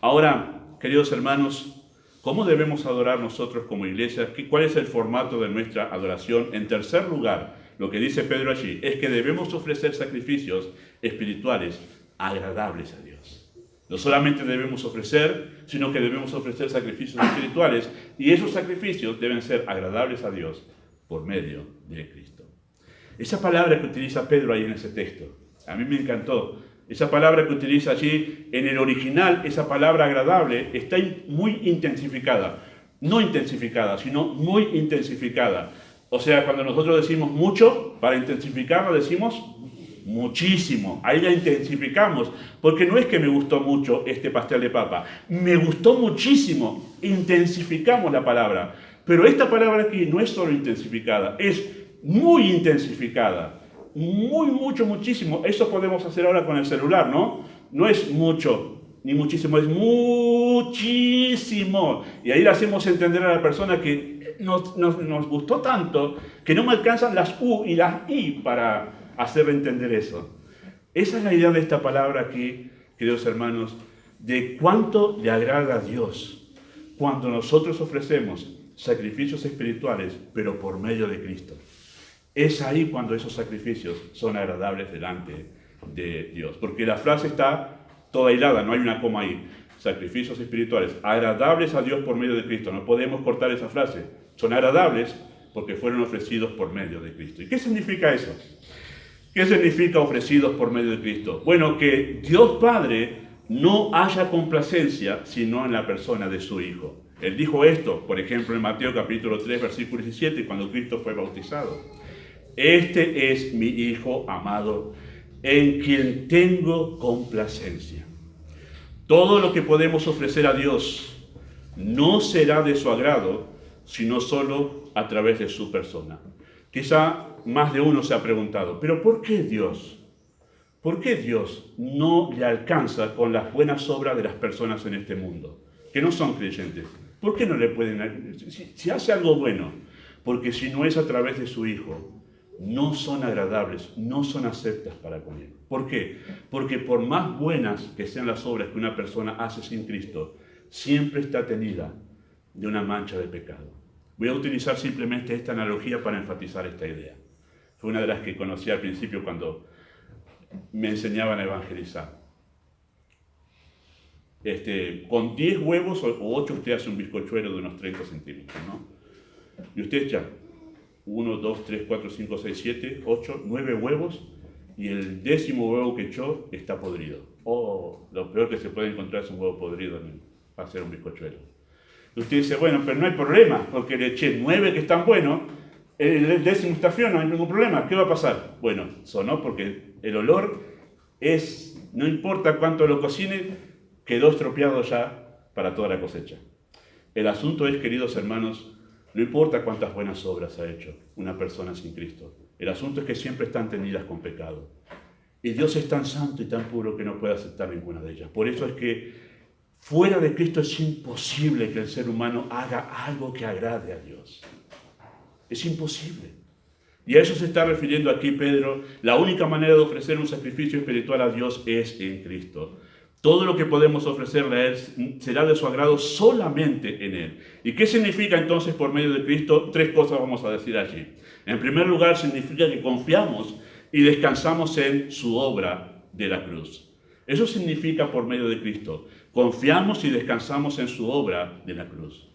Ahora, queridos hermanos, ¿cómo debemos adorar nosotros como iglesia? ¿Cuál es el formato de nuestra adoración? En tercer lugar, lo que dice Pedro allí es que debemos ofrecer sacrificios espirituales agradables a Dios. No solamente debemos ofrecer, sino que debemos ofrecer sacrificios espirituales, y esos sacrificios deben ser agradables a Dios por medio de Cristo. Esa palabra que utiliza Pedro ahí en ese texto, a mí me encantó. Esa palabra que utiliza allí, en el original, esa palabra agradable, está muy intensificada. No intensificada, sino muy intensificada. O sea, cuando nosotros decimos mucho, para intensificarlo decimos muchísimo. Ahí la intensificamos, porque no es que me gustó mucho este pastel de papa. Me gustó muchísimo. Intensificamos la palabra. Pero esta palabra aquí no es solo intensificada, es muy intensificada. Muchísimo. Eso podemos hacer ahora con el celular, ¿no? No es mucho ni muchísimo, es muchísimo. Y ahí le hacemos entender a la persona que nos gustó tanto que no me alcanzan las U y las I para hacerle entender eso. Esa es la idea de esta palabra aquí, queridos hermanos, de cuánto le agrada a Dios cuando nosotros ofrecemos sacrificios espirituales, pero por medio de Cristo. Es ahí cuando esos sacrificios son agradables delante de Dios. Porque la frase está toda hilada, no hay una coma ahí. Sacrificios espirituales, agradables a Dios por medio de Cristo. No podemos cortar esa frase. Son agradables porque fueron ofrecidos por medio de Cristo. ¿Y qué significa eso? ¿Qué significa ofrecidos por medio de Cristo? Bueno, que Dios Padre no haya complacencia sino en la persona de su Hijo. Él dijo esto, por ejemplo, en Mateo capítulo 3, versículo 17, cuando Cristo fue bautizado. Este es mi Hijo amado, en quien tengo complacencia. Todo lo que podemos ofrecer a Dios no será de su agrado, sino solo a través de su persona. Quizá más de uno se ha preguntado, ¿pero por qué Dios? ¿Por qué Dios no le alcanza con las buenas obras de las personas en este mundo, que no son creyentes? ¿Por qué no le pueden? Si hace algo bueno, porque si no es a través de su Hijo, no son agradables, no son aceptas para con Él. ¿Por qué? Porque por más buenas que sean las obras que una persona hace sin Cristo, siempre está tenida de una mancha de pecado. Voy a utilizar simplemente esta analogía para enfatizar esta idea. Fue una de las que conocí al principio cuando me enseñaban a evangelizar. Con 10 huevos o 8 usted hace un bizcochuelo de unos 30 centímetros, ¿no? Y usted ya 1, 2, 3, 4, 5, 6, 7, 8, 9 huevos y el 10º huevo que echó está podrido. Lo peor que se puede encontrar es un huevo podrido para hacer un bizcochuelo. Y usted dice, bueno, pero no hay problema, porque le eché 9 que están buenos, el 10º está feo, no hay ningún problema. ¿Qué va a pasar? Bueno, sonó porque el olor no importa cuánto lo cocine, quedó estropeado ya para toda la cosecha. El asunto es, queridos hermanos, no importa cuántas buenas obras ha hecho una persona sin Cristo. El asunto es que siempre están tenidas con pecado. Y Dios es tan santo y tan puro que no puede aceptar ninguna de ellas. Por eso es que fuera de Cristo es imposible que el ser humano haga algo que agrade a Dios. Es imposible. Y a eso se está refiriendo aquí Pedro. La única manera de ofrecer un sacrificio espiritual a Dios es en Cristo. Todo lo que podemos ofrecerle a Él será de su agrado solamente en Él. ¿Y qué significa entonces por medio de Cristo? 3 cosas vamos a decir allí. En primer lugar, significa que confiamos y descansamos en su obra de la cruz. Eso significa por medio de Cristo. Confiamos y descansamos en su obra de la cruz.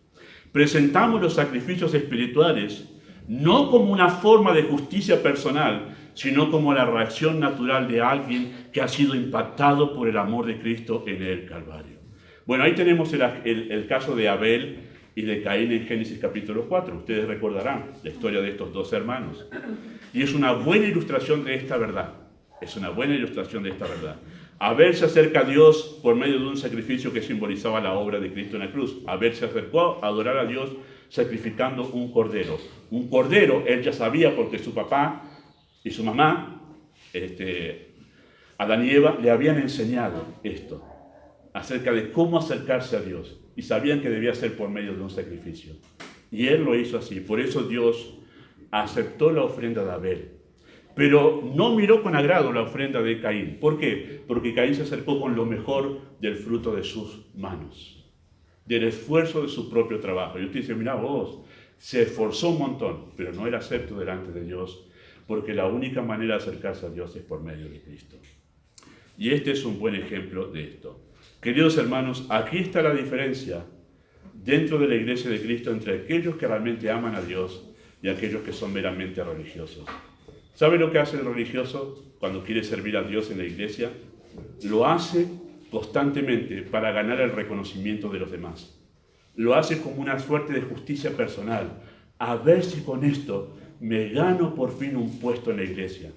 Presentamos los sacrificios espirituales no como una forma de justicia personal, sino como la reacción natural de alguien que ha sido impactado por el amor de Cristo en el Calvario. Bueno, ahí tenemos el caso de Abel y de Caín en Génesis capítulo 4. Ustedes recordarán la historia de estos dos hermanos. Y es una buena ilustración de esta verdad. Es una buena ilustración de esta verdad. Abel se acerca a Dios por medio de un sacrificio que simbolizaba la obra de Cristo en la cruz. Abel se acercó a adorar a Dios sacrificando un cordero. Un cordero, él ya sabía porque su papá y su mamá, Adán y Eva, le habían enseñado esto, acerca de cómo acercarse a Dios. Y sabían que debía ser por medio de un sacrificio. Y él lo hizo así. Por eso Dios aceptó la ofrenda de Abel. Pero no miró con agrado la ofrenda de Caín. ¿Por qué? Porque Caín se acercó con lo mejor del fruto de sus manos, del esfuerzo de su propio trabajo. Y usted dice, mira vos, se esforzó un montón, pero no era acepto delante de Dios, porque la única manera de acercarse a Dios es por medio de Cristo. Y este es un buen ejemplo de esto. Queridos hermanos, aquí está la diferencia dentro de la iglesia de Cristo entre aquellos que realmente aman a Dios y aquellos que son meramente religiosos. ¿Sabe lo que hace el religioso cuando quiere servir a Dios en la iglesia? Lo hace constantemente para ganar el reconocimiento de los demás. Lo hace como una suerte de justicia personal. A ver si con esto me gano por fin un puesto en la iglesia.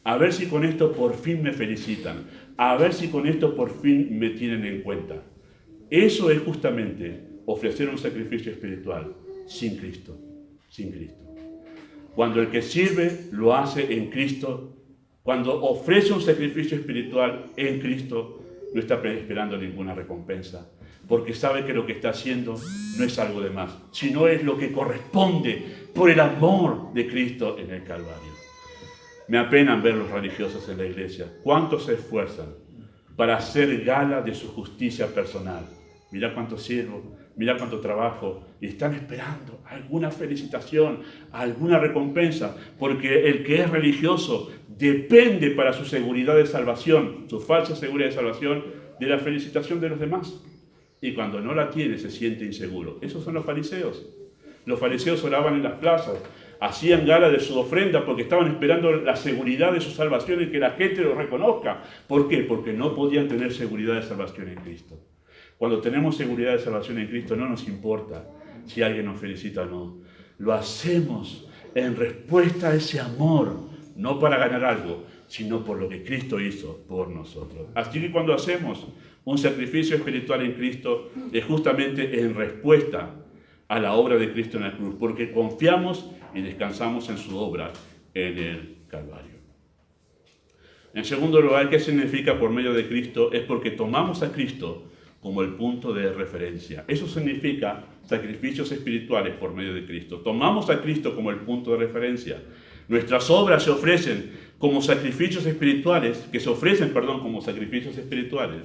A ver si con esto por fin me felicitan. A ver si con esto por fin me tienen en cuenta. Eso es justamente ofrecer un sacrificio espiritual sin Cristo. Sin Cristo. Cuando el que sirve lo hace en Cristo, cuando ofrece un sacrificio espiritual en Cristo, no está esperando ninguna recompensa, porque sabe que lo que está haciendo no es algo de más, sino es lo que corresponde por el amor de Cristo en el Calvario. Me apenan ver los religiosos en la iglesia, cuántos se esfuerzan para hacer gala de su justicia personal. Mira cuánto sirvo, mira cuánto trabajo, y están esperando alguna felicitación, alguna recompensa, porque el que es religioso depende para su seguridad de salvación, su falsa seguridad de salvación, de la felicitación de los demás. Y cuando no la tiene, se siente inseguro. Esos son los fariseos. Los fariseos oraban en las plazas, hacían gala de su ofrenda porque estaban esperando la seguridad de su salvación y que la gente lo reconozca. ¿Por qué? Porque no podían tener seguridad de salvación en Cristo. Cuando tenemos seguridad de salvación en Cristo, no nos importa si alguien nos felicita o no. Lo hacemos en respuesta a ese amor, no para ganar algo, sino por lo que Cristo hizo por nosotros. Así que cuando hacemos un sacrificio espiritual en Cristo, es justamente en respuesta a la obra de Cristo en la cruz, porque confiamos y descansamos en su obra en el Calvario. En segundo lugar, ¿qué significa por medio de Cristo? Es porque tomamos a Cristo como el punto de referencia. Eso significa sacrificios espirituales por medio de Cristo. Tomamos a Cristo como el punto de referencia. Nuestras obras se ofrecen como sacrificios espirituales, como sacrificios espirituales.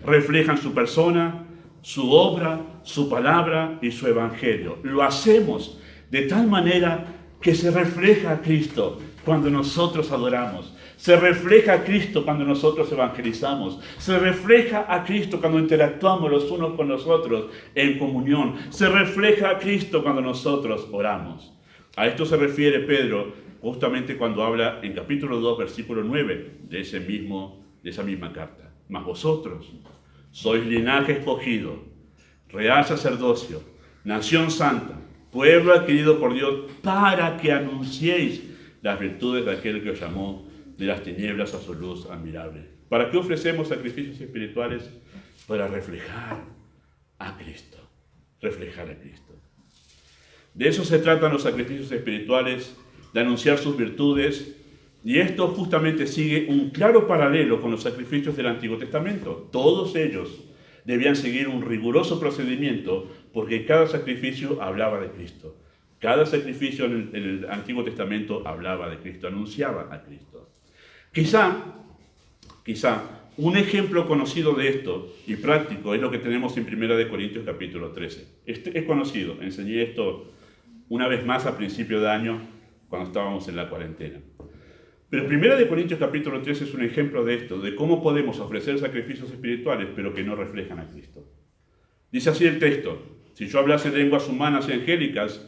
Reflejan su persona, su obra, su palabra y su evangelio. Lo hacemos de tal manera que se refleja a Cristo cuando nosotros adoramos. Se refleja a Cristo cuando nosotros evangelizamos. Se refleja a Cristo cuando interactuamos los unos con los otros en comunión. Se refleja a Cristo cuando nosotros oramos. A esto se refiere Pedro justamente cuando habla en capítulo 2, versículo 9 de esa misma carta. Mas vosotros sois linaje escogido, real sacerdocio, nación santa, pueblo adquirido por Dios, para que anunciéis las virtudes de aquel que os llamó de las tinieblas a su luz admirable. ¿Para qué ofrecemos sacrificios espirituales? Para reflejar a Cristo. Reflejar a Cristo. De eso se tratan los sacrificios espirituales, de anunciar sus virtudes, y esto justamente sigue un claro paralelo con los sacrificios del Antiguo Testamento. Todos ellos debían seguir un riguroso procedimiento porque cada sacrificio hablaba de Cristo. Cada sacrificio en el Antiguo Testamento hablaba de Cristo, anunciaba a Cristo. Quizá un ejemplo conocido de esto y práctico es lo que tenemos en 1 Corintios capítulo 13. Este es conocido, enseñé esto una vez más a principio de año cuando estábamos en la cuarentena. Pero 1 Corintios capítulo 3 es un ejemplo de esto, de cómo podemos ofrecer sacrificios espirituales, pero que no reflejan a Cristo. Dice así el texto: si yo hablase lenguas humanas y angélicas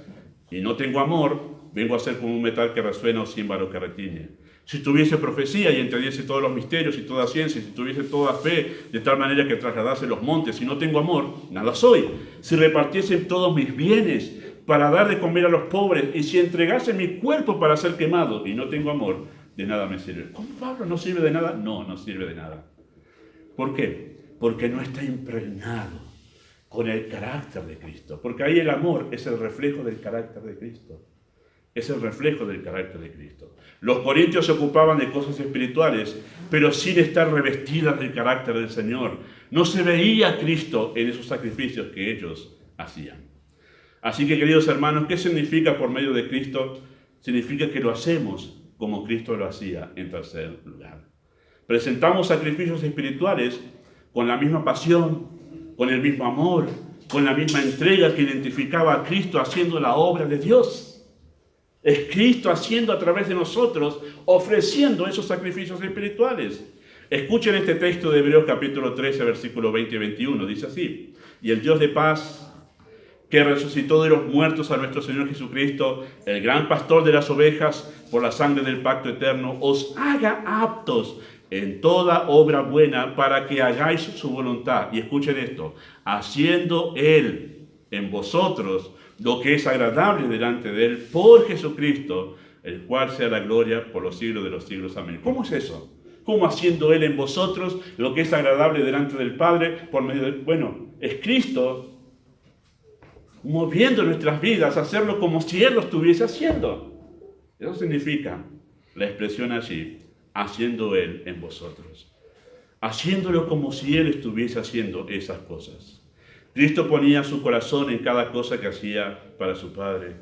y no tengo amor, vengo a ser como un metal que resuena o címbalo que retiñe. Si tuviese profecía y entendiese todos los misterios y toda ciencia, si tuviese toda fe, de tal manera que trasladase los montes, y no tengo amor, nada soy. Si repartiese todos mis bienes para dar de comer a los pobres, y si entregase mi cuerpo para ser quemado, y no tengo amor, de nada me sirve. ¿Cómo, Pablo, no sirve de nada? No, no sirve de nada. ¿Por qué? Porque no está impregnado con el carácter de Cristo. Porque ahí el amor es el reflejo del carácter de Cristo. Es el reflejo del carácter de Cristo. Los corintios se ocupaban de cosas espirituales, pero sin estar revestidas del carácter del Señor. No se veía a Cristo en esos sacrificios que ellos hacían. Así que, queridos hermanos, ¿qué significa por medio de Cristo? Significa que lo hacemos como Cristo lo hacía en tercer lugar. Presentamos sacrificios espirituales con la misma pasión, con el mismo amor, con la misma entrega que identificaba a Cristo haciendo la obra de Dios. Es Cristo haciendo a través de nosotros, ofreciendo esos sacrificios espirituales. Escuchen este texto de Hebreos capítulo 13, versículo 20 y 21. Dice así: y el Dios de paz, que resucitó de los muertos a nuestro Señor Jesucristo, el gran pastor de las ovejas, por la sangre del pacto eterno, os haga aptos en toda obra buena para que hagáis su voluntad. Y escuchen esto: haciendo Él en vosotros lo que es agradable delante de Él, por Jesucristo, el cual sea la gloria por los siglos de los siglos. Amén. ¿Cómo es eso? ¿Cómo haciendo Él en vosotros lo que es agradable delante del Padre por medio de... Bueno, es Cristo moviendo nuestras vidas, hacerlo como si Él lo estuviese haciendo. Eso significa la expresión allí: haciendo Él en vosotros. Haciéndolo como si Él estuviese haciendo esas cosas. Cristo ponía su corazón en cada cosa que hacía para su Padre.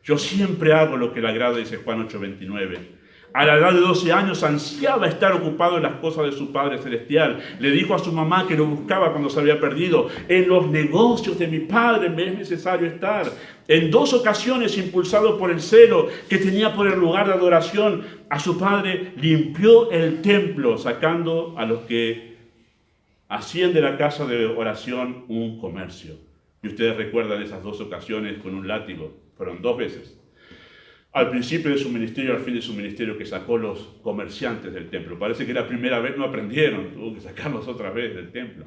Yo siempre hago lo que le agrada, dice Juan 8:29. A la edad de 12 años ansiaba estar ocupado en las cosas de su Padre Celestial. Le dijo a su mamá que lo buscaba cuando se había perdido. En los negocios de mi Padre me es necesario estar. En 2 ocasiones, impulsado por el celo que tenía por el lugar de adoración a su Padre, limpió el templo, sacando a los que hacían de la casa de oración un comercio. Y ustedes recuerdan esas 2 ocasiones con un látigo. Fueron 2 veces. Al principio de su ministerio, al fin de su ministerio, que sacó los comerciantes del templo. Parece que la primera vez no aprendieron, tuvo que sacarlos otra vez del templo.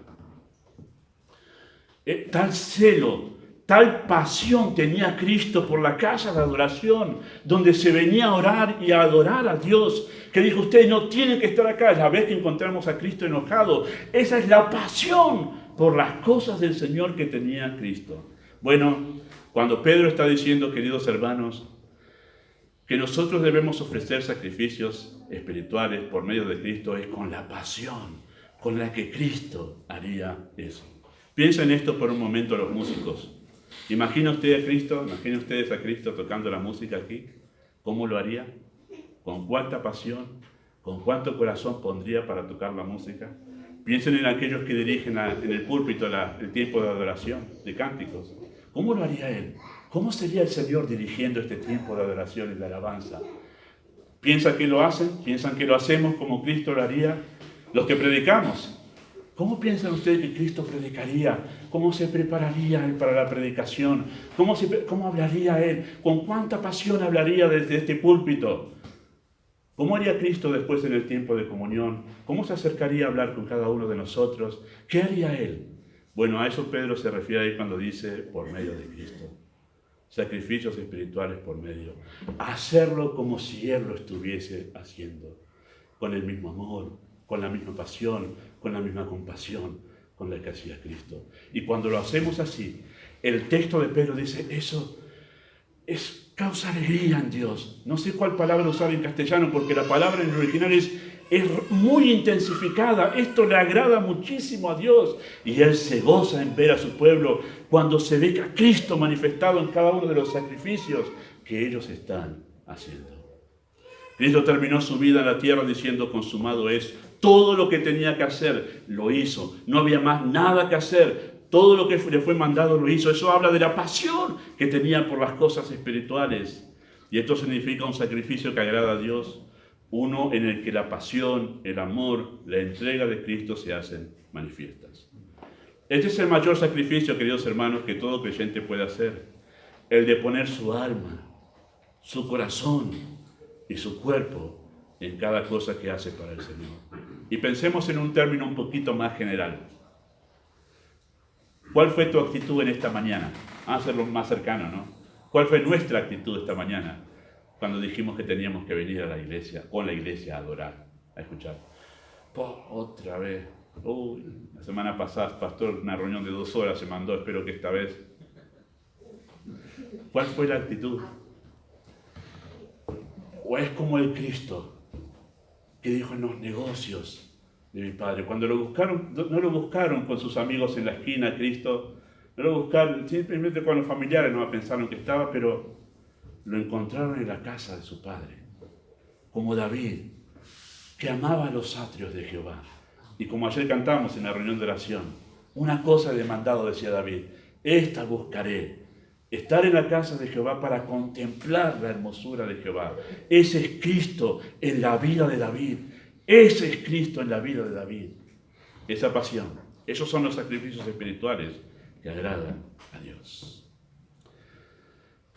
Tal celo, tal pasión tenía Cristo por la casa de adoración, donde se venía a orar y a adorar a Dios, que dijo: ustedes no tienen que estar acá. La vez que encontramos a Cristo enojado, esa es la pasión por las cosas del Señor que tenía Cristo. Bueno, cuando Pedro está diciendo, queridos hermanos, que nosotros debemos ofrecer sacrificios espirituales por medio de Cristo, es con la pasión con la que Cristo haría eso. Piensen esto por un momento los músicos. Imaginen ustedes a Cristo tocando la música aquí. ¿Cómo lo haría? ¿Con cuánta pasión? ¿Con cuánto corazón pondría para tocar la música? Piensen en aquellos que dirigen en el púlpito el tiempo de adoración, de cánticos. ¿Cómo lo haría Él? ¿Cómo sería el Señor dirigiendo este tiempo de adoración y de alabanza? ¿Piensan que lo hacen? ¿Piensan que lo hacemos como Cristo lo haría? Los que predicamos. ¿Cómo piensan ustedes que Cristo predicaría? ¿Cómo se prepararía Él para la predicación? ¿Cómo hablaría Él? ¿Con cuánta pasión hablaría desde este púlpito? ¿Cómo haría Cristo después en el tiempo de comunión? ¿Cómo se acercaría a hablar con cada uno de nosotros? ¿Qué haría Él? Bueno, a eso Pedro se refiere ahí cuando dice por medio de Cristo. Sacrificios espirituales por medio. Hacerlo como si Él lo estuviese haciendo. Con el mismo amor, con la misma pasión, con la misma compasión con la que hacía Cristo. Y cuando lo hacemos así, el texto de Pedro dice, eso causa alegría en Dios. No sé cuál palabra usar en castellano, porque la palabra en el original es muy intensificada. Esto le agrada muchísimo a Dios. Y Él se goza en ver a su pueblo cuando se ve a Cristo manifestado en cada uno de los sacrificios que ellos están haciendo. Cristo terminó su vida en la tierra diciendo, consumado es. Todo lo que tenía que hacer, lo hizo. No había más nada que hacer. Todo lo que le fue mandado lo hizo. Eso habla de la pasión que tenía por las cosas espirituales. Y esto significa un sacrificio que agrada a Dios, uno en el que la pasión, el amor, la entrega de Cristo se hacen manifiestas. Este es el mayor sacrificio, queridos hermanos, que todo creyente puede hacer, el de poner su alma, su corazón y su cuerpo en cada cosa que hace para el Señor. Y pensemos en un término un poquito más general. ¿Cuál fue tu actitud en esta mañana? Vamos a hacerlo más cercano, ¿no? ¿Cuál fue nuestra actitud esta mañana cuando dijimos que teníamos que venir a la iglesia, con la iglesia, a adorar, a escuchar? Otra vez. La semana pasada, pastor, una reunión de 2 horas se mandó, espero que esta vez. ¿Cuál fue la actitud? ¿O es como el Cristo que dijo en los negocios de mi padre? Cuando lo buscaron, no lo buscaron con sus amigos en la esquina, Cristo, no lo buscaron simplemente con los familiares, no pensaron que estaba, pero lo encontraron en la casa de su padre, como David, que amaba los atrios de Jehová. Y como ayer cantamos en la reunión de oración, una cosa he demandado, decía David, esta buscaré, estar en la casa de Jehová para contemplar la hermosura de Jehová. Ese es Cristo en la vida de David. Ese es Cristo en la vida de David. Esa pasión. Esos son los sacrificios espirituales que agradan a Dios.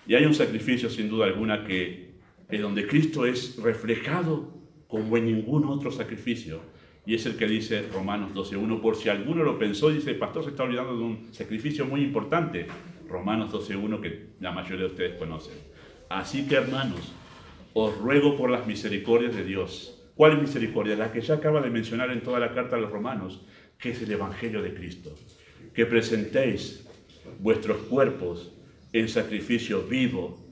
Y hay un sacrificio, sin duda alguna, que es donde Cristo es reflejado como en ningún otro sacrificio. Y es el que dice Romanos 12:1. Por si alguno lo pensó, dice, el pastor se está olvidando de un sacrificio muy importante. Romanos 12:1, que la mayoría de ustedes conocen. Así que, hermanos, os ruego por las misericordias de Dios. ¿Cuál misericordia? La que ya acaba de mencionar en toda la carta a los romanos, que es el Evangelio de Cristo. Que presentéis vuestros cuerpos en sacrificio vivo,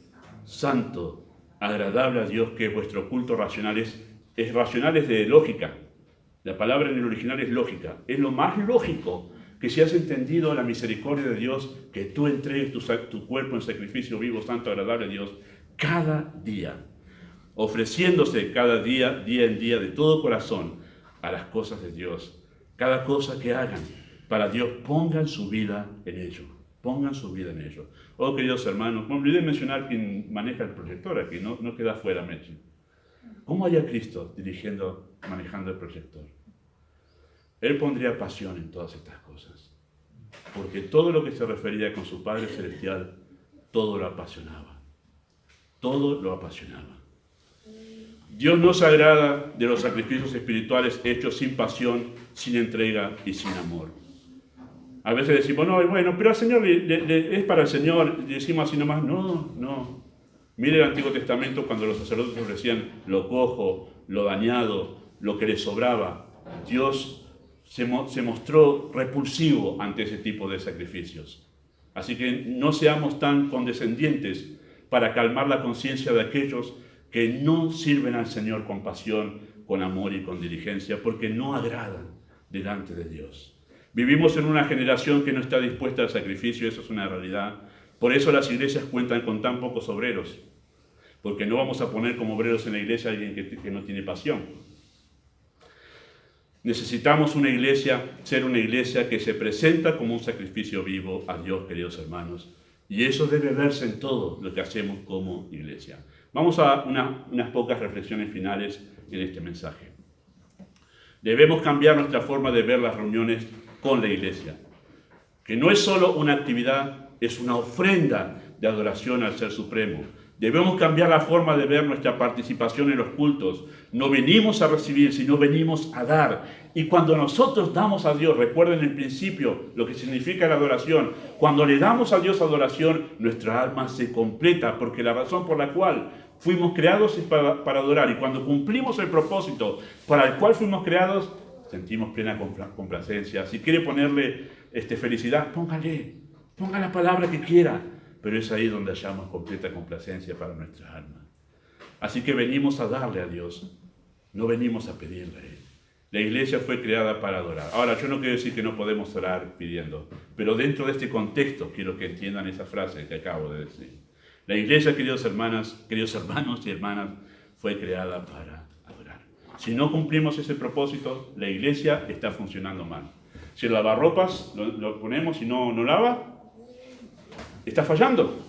santo, agradable a Dios, que vuestro culto racional es racional, es de lógica. La palabra en el original es lógica. Es lo más lógico que si has entendido la misericordia de Dios, que tú entregues tu cuerpo en sacrificio vivo, santo, agradable a Dios, cada día, ofreciéndose cada día, día en día, de todo corazón, a las cosas de Dios. Cada cosa que hagan para Dios, pongan su vida en ello. Pongan su vida en ello. Oh, queridos hermanos, me olvidé mencionar quién maneja el proyector aquí, no queda fuera, Mechi. ¿Cómo haría Cristo manejando el proyector? Él pondría pasión en todas estas cosas, porque todo lo que se refería con su Padre Celestial, todo lo apasionaba. Todo lo apasionaba. Dios no se agrada de los sacrificios espirituales hechos sin pasión, sin entrega y sin amor. A veces decimos, no, bueno, pero al Señor es para el Señor, decimos así nomás, no. Mire el Antiguo Testamento cuando los sacerdotes ofrecían lo cojo, lo dañado, lo que les sobraba. Dios se mostró repulsivo ante ese tipo de sacrificios. Así que no seamos tan condescendientes para calmar la conciencia de aquellos que no sirven al Señor con pasión, con amor y con diligencia, porque no agradan delante de Dios. Vivimos en una generación que no está dispuesta al sacrificio, eso es una realidad. Por eso las iglesias cuentan con tan pocos obreros, porque no vamos a poner como obreros en la iglesia a alguien que no tiene pasión. Necesitamos ser una iglesia que se presenta como un sacrificio vivo a Dios, queridos hermanos, y eso debe verse en todo lo que hacemos como iglesia. Vamos a unas pocas reflexiones finales en este mensaje. Debemos cambiar nuestra forma de ver las reuniones con la iglesia, que no es solo una actividad, es una ofrenda de adoración al Ser Supremo. Debemos cambiar la forma de ver nuestra participación en los cultos. No venimos a recibir, sino venimos a dar. Y cuando nosotros damos a Dios, recuerden el principio, lo que significa la adoración. Cuando le damos a Dios adoración, nuestra alma se completa, porque la razón por la cual fuimos creados es para adorar. Y cuando cumplimos el propósito para el cual fuimos creados, sentimos plena complacencia. Si quiere ponerle felicidad, ponga la palabra que quiera. Pero es ahí donde hallamos completa complacencia para nuestra alma. Así que venimos a darle a Dios, no venimos a pedirle a Él. La iglesia fue creada para adorar. Ahora, yo no quiero decir que no podemos orar pidiendo, pero dentro de este contexto quiero que entiendan esa frase que acabo de decir. La iglesia, queridos hermanos y hermanas, fue creada para adorar. Si no cumplimos ese propósito, la iglesia está funcionando mal. Si el lavarropas lo ponemos y no lava, está fallando.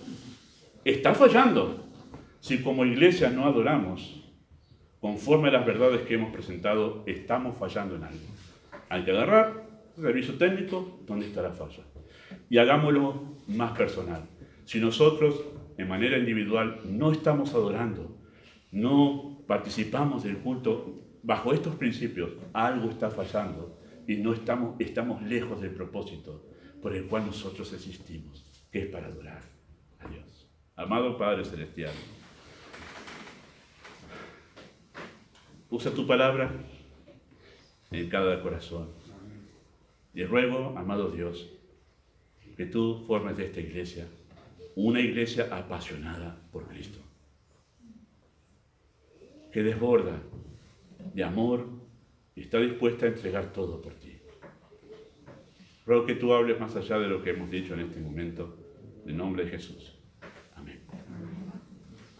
Está fallando. Si como iglesia no adoramos, conforme a las verdades que hemos presentado, estamos fallando en algo. Hay que agarrar, reviso técnico, ¿dónde está la falla? Y hagámoslo más personal. Si nosotros, de manera individual, no estamos adorando, no participamos del culto bajo estos principios, algo está fallando y no estamos lejos del propósito por el cual nosotros existimos, que es para adorar a Dios. Amado Padre Celestial, usa tu palabra en cada corazón. Y ruego, amado Dios, que tú formes de esta iglesia una iglesia apasionada por Cristo, que desborda de amor y está dispuesta a entregar todo por ti. Ruego que tú hables más allá de lo que hemos dicho en este momento, en nombre de Jesús.